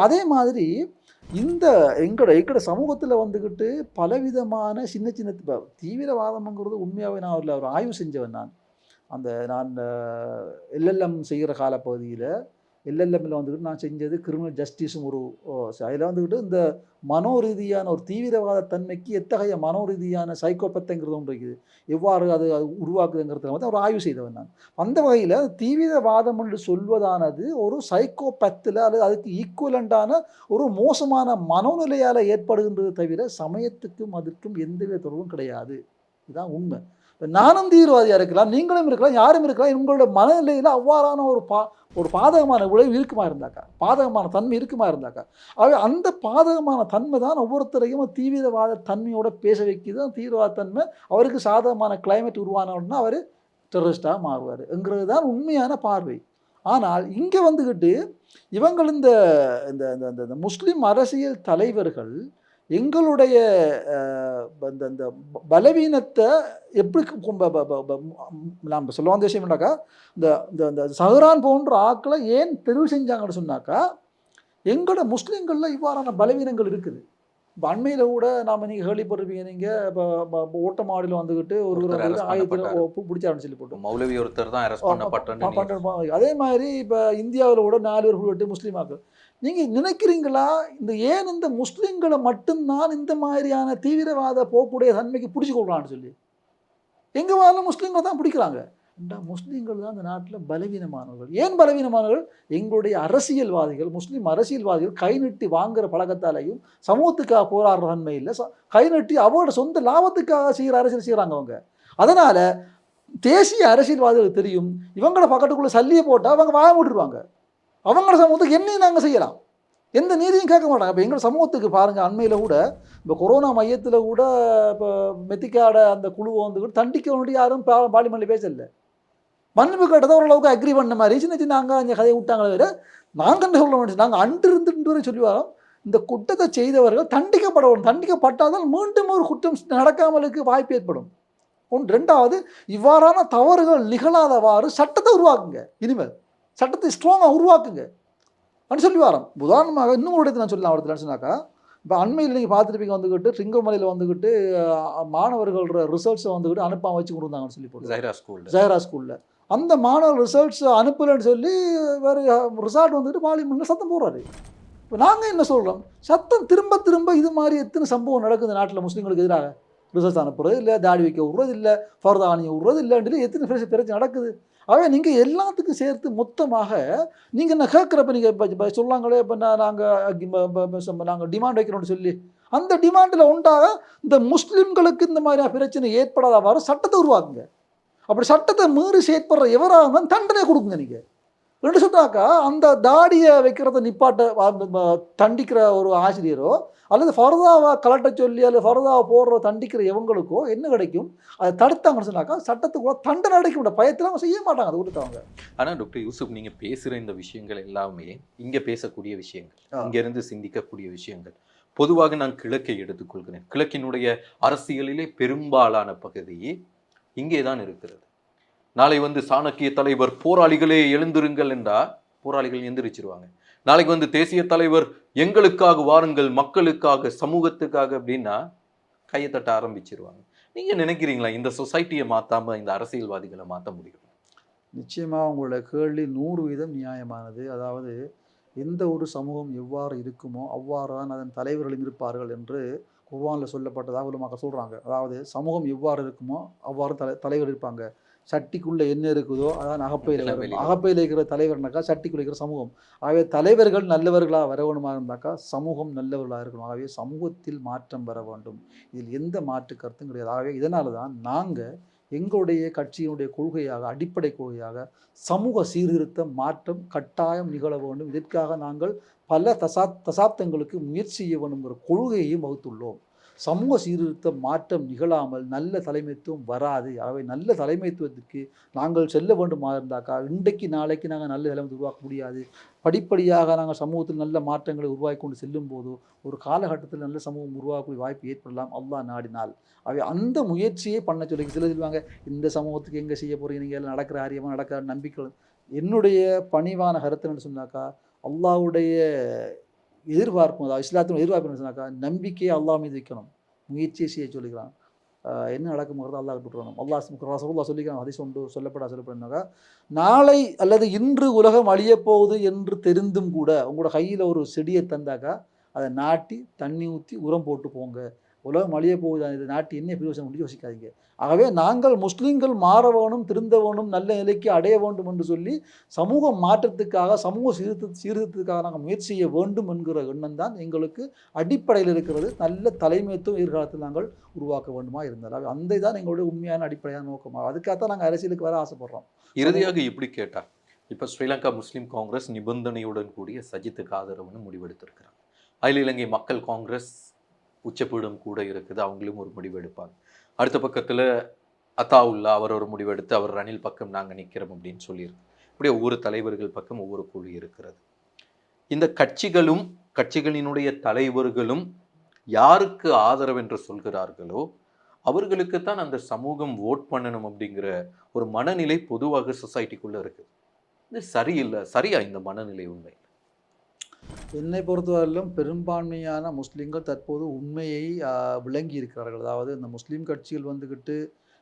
அதே மாதிரி இந்த எங்களோட சமூகத்தில் வந்துக்கிட்டு பலவிதமான சின்ன சின்ன தீவிரவாதம்ங்கிறது உண்மையாகவே நான் ஒரு ஆய்வு செஞ்சவன். நான் எல்எல்எம் செய்கிற காலப்பகுதியில் எல்எல்எம்மில் வந்துக்கிட்டு நான் செஞ்சது கிரிமினல் ஜஸ்டிஸும் ஒரு அதில் வந்துக்கிட்டு இந்த மனோரீதியான ஒரு தீவிரவாத தன்மைக்கு எத்தகைய மனோரீதியான சைக்கோபத்துங்கிறது ஒன்று இருக்குது, எவ்வாறு அது உருவாக்குதுங்கிறத வந்து ஒரு ஆய்வு செய்தவன் நான். அந்த வகையில் தீவிரவாதம் என்று சொல்வதானது ஒரு சைக்கோபத்தில் அல்லது அதுக்கு ஈக்குவலண்டான ஒரு மோசமான மனோநிலையால் ஏற்படுகின்றது தவிர சமயத்துக்கும் அதற்கும் எந்தவித தொடர்பும் கிடையாது. இதுதான் உண்மை. நானும் தீவிரவாதியாக இருக்கலாம், நீங்களும் இருக்கலாம், யாரும் இருக்கலாம். உங்களோட மனநிலையில் அவ்வாறான ஒரு பாதகமான விளைவு இருக்குமா இருந்தாக்கா, பாதகமான தன்மை இருக்குமா இருந்தாக்கா, அந்த பாதகமான தன்மை தான் ஒவ்வொருத்தரையும் தீவிரவாத தன்மையோட பேச வைக்கிது. தீவிரவாத தன்மை அவருக்கு சாதகமான கிளைமேட் உருவானோன்னா அவர் டெரரிஸ்டாக மாறுவார் என்கிறது தான் உண்மையான பார்வை. ஆனால் இங்கே வந்துக்கிட்டு இவங்கள் இந்த இந்த இந்த இந்த இந்த முஸ்லிம் அரசியல் தலைவர்கள் எங்களுடைய இந்த இந்த பலவீனத்தை எப்படி நாம் சொல்ல வந்த விஷயம் என்னக்கா, இந்த இந்த இந்த சஹ்ரான் போன்ற ஆக்களை ஏன் தெரிவு செஞ்சாங்கன்னு சொன்னாக்கா, எங்களோட முஸ்லீம்களில் இவ்வாறான பலவீனங்கள் இருக்குது. இப்போ அண்மையில் கூட நாம் நீங்கள் கேள்விப்பட்டிருப்பீங்க, நீங்கள் இப்போ ஓட்ட மாடியில் வந்துக்கிட்டு ஒருத்தர் arrest 1000 பண்ணப்பட்டாரு. பிடிச்சாருன்னு சொல்லி போட்டு மௌலவி ஒருத்தர் தான் அரெஸ்ட் பண்ணப்பட்டேன்னு அதே மாதிரி இப்போ இந்தியாவில் கூட 4 பேர் விட்டு முஸ்லீமாக்கள். நீங்கள் நினைக்கிறீங்களா ஏன் இந்த முஸ்லீம்களை மட்டும்தான் இந்த மாதிரியான தீவிரவாத போக்குடைய தன்மைக்கு பிடிச்சி கொள்றான்னு சொல்லி? எங்கே வாழ முஸ்லீம்களை தான் பிடிக்கிறாங்க. முஸ்லீம்கள் தான் இந்த நாட்டில் பலவீனமானவர்கள். ஏன் பலவீனமானவர்கள்? எங்களுடைய அரசியல்வாதிகள், முஸ்லீம் அரசியல்வாதிகள் கை நீட்டி வாங்குகிற பழக்கத்தாலையும் சமூகத்துக்காக போராடுற தன்மை இல்லை, கை நீட்டி அவரோட சொந்த லாபத்துக்காக செய்கிற அரசியல் செய்கிறாங்க அவங்க. அதனால் தேசிய அரசியல்வாதிகளுக்கு தெரியும், இவங்கள பக்கத்துக்குள்ளே சல்லியை போட்டால் அவங்க வாய விட்டுருவாங்க. அவங்களோட சமூகத்துக்கு என்னையும் நாங்கள் செய்யலாம், எந்த நீதியும் கேட்க மாட்டாங்க. இப்போ எங்கள் சமூகத்துக்கு பாருங்கள், அண்மையில் கூட இப்போ கொரோனா மையத்தில் கூட இப்போ மெத்திக்காட அந்த குழுவை வந்துக்கிட்டு தண்டிக்க வேண்டிய யாரும் பார்லிமெண்ட்டில் பேசலை. மன்னிப்பு கேட்டதை ஓரளவுக்கு அக்ரி பண்ண மாதிரி சின்ன சின்ன அங்கே கதையை விட்டாங்களே வேறு. நாங்கள் என்ன சொல்ல வேண்டிய, நாங்கள் அன்று சொல்லி வரோம், இந்த குற்றத்தை செய்தவர்கள் தண்டிக்கப்படணும். தண்டிக்கப்பட்டால் மீண்டும் ஒரு குற்றம் நடக்காமலுக்கு வாய்ப்பு ஏற்படும். ஒன்று. ரெண்டாவது, இவ்வாறான தவறுகள் நிகழாதவாறு சட்டத்தை உருவாக்குங்க. இனிமேல் சட்டத்தை ஸ்ட்ராங்காக உருவாக்குங்க அப்படின்னு சொல்லி வரோம். உதாரணமாக இன்னும் ஒரு இடத்துல நான் சொல்லலாம். இடத்துல சொன்னாக்கா, இப்போ அண்மையில் நீங்கள் பார்த்துருப்பீங்க, வந்துக்கிட்டு ரிங்கமலையில் வந்துக்கிட்டு மாணவர்களோட ரிசல்ட்ஸை வந்துக்கிட்டு அனுப்பாமல் வச்சு கொடுத்தாங்கன்னு சொல்லி போட்டு ஜெயரா ஸ்கூலில் அந்த மாணவர் ரிசல்ட்ஸ் அனுப்பலைன்னு சொல்லி வேறு ரிசால்ட் வந்துட்டு பார்லிமெண்ட்டில் சத்தம் போடுறாரு. இப்போ நாங்கள் என்ன சொல்கிறோம், சத்தம் திரும்ப திரும்ப இது மாதிரி எத்தனை சம்பவம் நடக்குது நாட்டில் முஸ்லீம்களுக்கு எதிராக. ரிசல்ட்ஸ் அனுப்புறது இல்லை, தாடி வைக்க விட்றது இல்லை, ஃபர்தானியை விட்றது இல்லைன்ட்டு எத்தனை பிரச்சனை நடக்குது. ஆகவே நீங்கள் எல்லாத்துக்கும் சேர்த்து மொத்தமாக நீங்கள் என்ன கேட்குறப்ப நீங்கள் இப்போ சொல்லாங்களே, இப்போ நாங்கள் டிமாண்ட் வைக்கிறோம்னு சொல்லி அந்த டிமாண்டில் உண்டாக இந்த முஸ்லீம்களுக்கு இந்த மாதிரியான பிரச்சனை ஏற்படாதவாறு சட்டத்தை உருவாக்குங்க. அப்படி சட்டத்தை மீறி செயற்படுற எவராக இருந்தாலும் தண்டனை கொடுக்குங்க. நீங்கள் ரெண்டு சொன்னாக்கா, அந்த தாடியை வைக்கிறத நிப்பாட்ட தண்டிக்கிற ஒரு ஆசிரியரோ அல்லது ஃபர்தாவை கலட்ட சொல்லி அல்லது ஃபர்தாவை போடுற தண்டிக்கிற எவங்களுக்கோ என்ன கிடைக்கும், அதை தடுத்தாங்கன்னு சொன்னாக்கா சட்டத்துக்குள்ள தண்டனை கிடைக்கும். பயத்தில் அவங்க செய்ய மாட்டாங்க, அதை கொடுத்தாங்க. ஆனால் டாக்டர் யூசுப், நீங்கள் பேசுகிற இந்த விஷயங்கள் எல்லாமே இங்கே பேசக்கூடிய விஷயங்கள், இங்கேருந்து சிந்திக்கக்கூடிய விஷயங்கள். பொதுவாக நான் கிழக்கை எடுத்துக்கொள்கிறேன். கிழக்கினுடைய அரசியலிலே பெரும்பாலான பகுதி இங்கே தான் இருக்கிறது. நாளை சாணக்கிய தலைவர் போராளிகளே எழுந்திருங்கள் என்றால் போராளிகள் எந்திரிச்சிருவாங்க. நாளைக்கு தேசிய தலைவர் எங்களுக்காக வாருங்கள், மக்களுக்காக, சமூகத்துக்காக அப்படின்னா கையை தட்ட ஆரம்பிச்சிருவாங்க. நீங்க நினைக்கிறீங்களா இந்த சொசைட்டியை மாத்தாம இந்த அரசியல்வாதிகளை மாற்ற முடியும்? நிச்சயமாக உங்களோட கேள்வி 100% நியாயமானது. அதாவது எந்த ஒரு சமூகம் எவ்வாறு இருக்குமோ அவ்வாறு தான் அதன் தலைவர்களும் இருப்பார்கள் என்று குர்ஆனில் சொல்லப்பட்டதாக உலமாக்கள் சொல்கிறாங்க. அதாவது சமூகம் எவ்வாறு இருக்குமோ அவ்வாறு தலைவர் இருப்பாங்க. சட்டிக்குள்ளே என்ன இருக்குதோ அதான் அகப்பையில் வரும். அகப்பையில் இருக்கிற தலைவர்னாக்கா சட்டிக்குள்ளே இருக்கிற சமூகம். ஆகவே தலைவர்கள் நல்லவர்களாக வர வேணுமா இருந்தாக்கா சமூகம் நல்லவர்களாக இருக்கணும். ஆகவே சமூகத்தில் மாற்றம் வர வேண்டும். இதில் எந்த மாற்று கருத்தும் கிடையாது. ஆகவே இதனால தான் நாங்கள் எங்களுடைய கட்சியினுடைய கொள்கையாக, அடிப்படை கொள்கையாக சமூக சீர்திருத்த மாற்றம் கட்டாயம் நிகழ வேண்டும். இதற்காக நாங்கள் பல தசாப்தங்களுக்கு முயற்சி செய்ய வேண்டும்ங்கிற கொள்கையையும் வகுத்துள்ளோம். சமூக சீர்திருத்த மாற்றம் நிகழாமல் நல்ல தலைமைத்துவம் வராது. ஆகவே நல்ல தலைமைத்துவத்துக்கு நாங்கள் செல்ல வேண்டுமா இருந்தாக்கா இன்றைக்கு நாளைக்கு நாங்கள் நல்ல தலைமை உருவாக்க முடியாது. படிப்படியாக நாங்கள் சமூகத்தில் நல்ல மாற்றங்களை உருவாக்கி கொண்டு செல்லும் போது ஒரு காலகட்டத்தில் நல்ல சமூகம் உருவாக்கக்கூடிய வாய்ப்பு ஏற்படலாம், அல்லாஹ் நாடினால். ஆகவே அந்த முயற்சியை பண்ண சொல்லி சிலர் சொல்லுவாங்க, இந்த சமூகத்துக்கு எங்கே செய்ய போகிறீங்க, நீங்கள் நடக்கிற ஆரியமாக நடக்கிற நம்பிக்கை. என்னுடைய பணிவான கருத்துன்னு சொன்னாக்கா, அல்லாஹ்வுடைய எதிர்பார்ப்பும், அதாவது இஸ்லாத்தின் எதிர்பார்ப்புன்னு சொன்னாக்கா நம்பிக்கையை அல்லாஹ் மீது வைக்கணும், முயற்சியை செய்ய சொல்லிக்கிறான். என்ன நடக்கும்போது அல்லாஹ் விட்டுறணும். ரசூலுல்லாஹ் சொல்லிக்கிறான், ஹதீஸ் ஒன்று சொல்லப்படாதுனாக்கா, நாளை அல்லது இன்று உலகம் அழியப் போகுது என்று தெரிந்தும் கூட உங்களோட கையில் ஒரு செடியை தந்தாக்கா அதை நாட்டி தண்ணி ஊற்றி உரம் போட்டு போங்க. உலகம் அழிய போகுது, இதை நாட்டி என்ன பிரயோஜனம் முடிஞ்சு யோசிக்காதீங்க. ஆகவே நாங்கள் முஸ்லீம்கள் மாற வேணும், திருந்த வேணும், நல்ல நிலைக்கு அடைய வேண்டும் என்று சொல்லி சமூக மாற்றத்துக்காக, சமூக சீர்திருத்தத்துக்காக நாங்கள் முயற்சி செய்ய வேண்டும் என்கிற எண்ணம் தான் எங்களுக்கு அடிப்படையில் இருக்கிறது. நல்ல தலைமைத்துவம் எதிர்காலத்தில் நாங்கள் உருவாக்க வேண்டுமா இருந்தால் அந்த தான் எங்களுடைய உண்மையான அடிப்படையான நோக்கமாக. அதுக்காகத்தான் நாங்கள் அரசியலுக்கு வர ஆசைப்படுறோம். இறுதியாக இப்படி கேட்டால், இப்போ ஸ்ரீலங்கா முஸ்லீம் காங்கிரஸ் நிபந்தனையுடன் கூடிய சஜித்துக்கு ஆதரவுன்னு முடிவெடுத்திருக்கிறாங்க. அகில இலங்கை மக்கள் காங்கிரஸ் உச்சப்பீடம் கூட இருக்குது, அவங்களும் ஒரு முடிவு எடுப்பாங்க. அடுத்த பக்கத்தில் அத்தாவுல்லா அவர் ஒரு முடிவெடுத்து அவர் ரணில் பக்கம் நாங்கள் நிற்கிறோம் அப்படின்னு சொல்லியிருக்கு. அப்படியே ஒவ்வொரு தலைவர்கள் பக்கம் ஒவ்வொரு குழு இருக்கிறது. இந்த கட்சிகளினுடைய தலைவர்களும் யாருக்கு ஆதரவு என்று சொல்கிறார்களோ அவர்களுக்குத்தான் அந்த சமூகம் ஓட் பண்ணணும் அப்படிங்கிற ஒரு மனநிலை பொதுவாக சொசைட்டிக்குள்ள இருக்கு. இது சரியில்லை. சரியா இந்த மனநிலை உண்மை? என்னை பொறுத்தவரையிலும் பெரும்பான்மையான முஸ்லீம்கள் தற்போது உண்மையை விளங்கி இருக்கிறார்கள். அதாவது இந்த முஸ்லீம் கட்சிகள் வந்துக்கிட்டு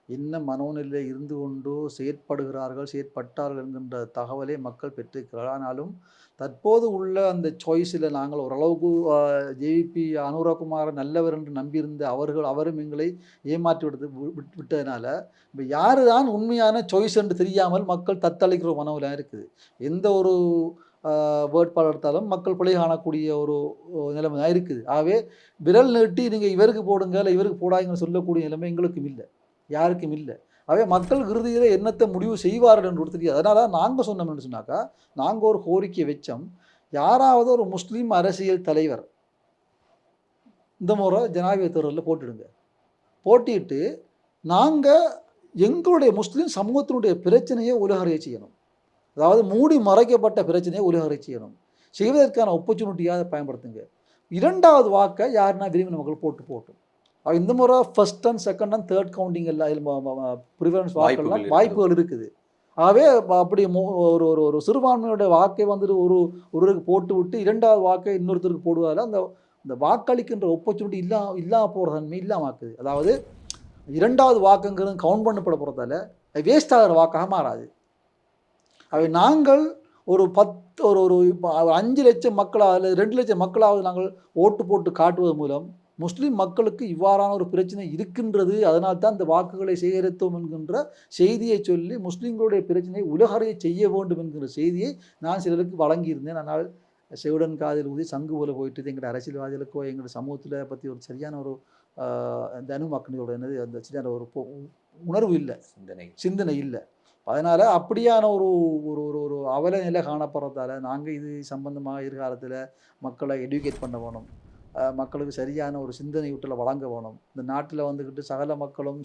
என்ன மனோநிலையில் இருந்து கொண்டு செயற்பட்டார்கள் என்கின்ற தகவலை மக்கள் பெற்றிருக்கிறார்கள். ஆனாலும் தற்போது உள்ள அந்த சாய்ஸில் நாங்கள் ஓரளவுக்கு ஜேவிபி அனுரகுமார் நல்லவர் என்று நம்பியிருந்த அவரும் எங்களை ஏமாற்றி விட்டதுனால இப்போ யாரு தான் உண்மையான சாய்ஸ் என்று தெரியாமல் மக்கள் தத்தளிக்கிற மனநிலை இருக்குது. எந்த ஒரு வேட்பாளர் எடுத்தாலும் மக்கள் பிழை காணக்கூடிய ஒரு நிலைமை தான் இருக்குது. ஆகவே விரல் நீட்டி நீங்கள் இவருக்கு போடுங்க இல்லை இவருக்கு போடாங்கன்னு சொல்லக்கூடிய நிலைமை எங்களுக்கும் இல்லை, யாருக்கும் இல்லை. ஆகவே மக்கள் இறுதியில் என்னத்தை முடிவு செய்வார்கள் என்று தெரியாது. அதனால் நாங்கள் சொன்னோம்னு சொன்னாக்கா, நாங்கள் ஒரு கோரிக்கை வச்சோம், யாராவது ஒரு முஸ்லீம் அரசியல் தலைவர் இந்த முறை ஜனாதிபதி தேர்தலில் போட்டுடுங்க. போட்டிட்டு நாங்கள் எங்களுடைய முஸ்லீம் சமூகத்தினுடைய பிரச்சனையை உலகறிய செய்யணும். அதாவது மூடி மறைக்கப்பட்ட பிரச்சனையை உலகறிய செய்யணும். செய்வதற்கான ஆப்பர்ச்சுனிட்டியாக பயன்படுத்துங்க. இரண்டாவது வாக்கை யாருன்னா விரும்பின மக்கள் போட்டும். இந்த முறை first and second and third counting எல்லாம் ப்ரிஃபரன்ஸ் வாக்கெல்லாம் வாய்ப்புகள் இருக்குது. ஆகவே அப்படி ஒரு ஒரு ஒரு சிறுபான்மையோட வாக்கை வந்துட்டு ஒருவருக்கு போட்டு விட்டு இரண்டாவது வாக்கை இன்னொருத்தருக்கு போடுவதால் அந்த வாக்களிக்கின்ற ஆப்பர்ச்சுனிட்டி இல்லாமல் போகிற தன்மை இல்லாமல் ஆக்குது. அதாவது இரண்டாவது வாக்குங்கிறது கவுண்ட் பண்ணப்பட போகிறதால வேஸ்ட் ஆகிற வாக்காக மாறாது. அவை நாங்கள் ஒரு 5 லட்சம் மக்களாக அல்லது 2 லட்சம் மக்களாவது நாங்கள் ஓட்டு போட்டு காட்டுவது மூலம் முஸ்லீம் மக்களுக்கு இவ்வாறான ஒரு பிரச்சனை இருக்கின்றது, அதனால்தான் இந்த வாக்குகளை சேகரித்தோம் என்கின்ற செய்தியை சொல்லி முஸ்லீம்களுடைய பிரச்சனையை உலகறிய செய்ய வேண்டும் என்கின்ற செய்தியை நான் சிலருக்கு வழங்கியிருந்தேன். ஆனால் செவிடன் காதில் ஊதி சங்கு போல போயிட்டு எங்களுடைய அரசியல்வாதிகளுக்கோ எங்களுடைய சமூகத்தில் பற்றி ஒரு சரியான ஒரு அந்த அணுமாக்கணியோட என்னது அந்த சரியான ஒரு உணர்வு இல்லை, சிந்தனை இல்லை. அதனால் அப்படியான ஒரு ஒரு ஒரு அவல நிலை காணப்படுறதால நாங்கள் இது சம்பந்தமாக எதிர்காலத்தில் மக்களை எடுக்கேட் பண்ண வேணும், மக்களுக்கு சரியான ஒரு சிந்தனையூட்டலை வழங்க வேணும். இந்த நாட்டில் வந்துக்கிட்டு சகல மக்களும்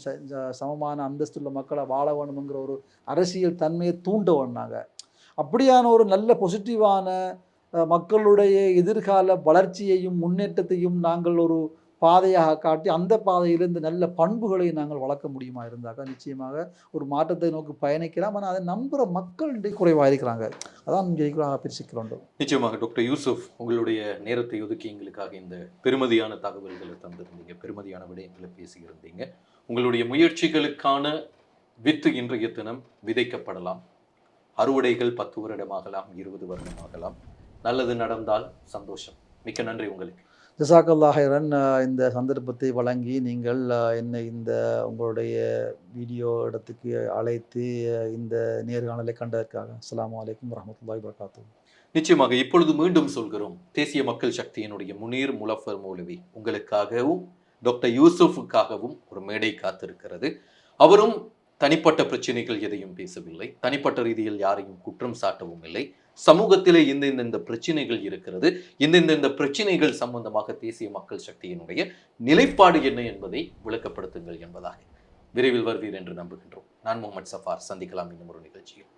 சமமான அந்தஸ்துள்ள மக்களை வாழ வேணுங்கிற ஒரு அரசியல் தன்மையை தூண்ட வேணும். நாங்கள் அப்படியான ஒரு நல்ல பாசிட்டிவான மக்களுடைய எதிர்கால வளர்ச்சியையும் முன்னேற்றத்தையும் நாங்கள் ஒரு பாதையாக காட்டி அந்த பாதையில் இந்த நல்ல பண்புகளை நாங்கள் வளர்க்க முடியுமா இருந்தாக்கா நிச்சயமாக ஒரு மாற்றத்தை நோக்கி பயணிக்கலாம். ஆனால் அதை நம்புகிற மக்கள் குறைவாக இருக்கிறாங்க. அதான் ஜெயிக்கலாக பிரிச்சுக்கிறோம். நிச்சயமாக டாக்டர் யூசுப், உங்களுடைய நேரத்தை ஒதுக்கி எங்களுக்காக இந்த பெருமதியான தகவல்களை தந்திருந்தீங்க, பெருமதியான விடயங்களை பேசியிருந்தீங்க. உங்களுடைய முயற்சிகளுக்கான வித்து இன்றைய தினம் விதைக்கப்படலாம். அறுவடைகள் 10 வருடமாகலாம், 20 வருடமாகலாம். நல்லது நடந்தால் சந்தோஷம். மிக்க நன்றி உங்களுக்கு. ஜஸாக்கல்லாஹ் ஹைரன். இந்த சந்தர்ப்பத்தை வழங்கி நீங்கள் என்னை இந்த உங்களுடைய வீடியோ இடத்துக்கு அழைத்து இந்த நேர்காணலை கண்டதற்காக அஸ்ஸலாமு அலைக்கும் வரஹ்மத்துல்லாஹி வபரகாத்துஹு. நிச்சயமாக இப்பொழுது மீண்டும் சொல்கிறோம், தேசிய மக்கள் சக்தியினுடைய முனீர் முலஃபர் மௌலவி உங்களுக்காகவும் டாக்டர் யூசுஃபுக்காகவும் ஒரு மேடை காத்திருக்கிறது. அவரும் தனிப்பட்ட பிரச்சனைகள் எதையும் பேசவில்லை, தனிப்பட்ட ரீதியில் யாரையும் குற்றம் சாட்டவும் இல்லை. சமூகத்திலே இந்த பிரச்சனைகள் இருக்கிறது, இந்த பிரச்சனைகள் சம்பந்தமாக தேசிய மக்கள் சக்தியினுடைய நிலைப்பாடு என்ன என்பதை விளக்கப்படுத்துங்கள் என்பதாக விரைவில் வருவீர் என்று நம்புகின்றோம். நான் முகமது சஃபார். சந்திக்கலாம் இன்னும் ஒரு நிகழ்ச்சியில்.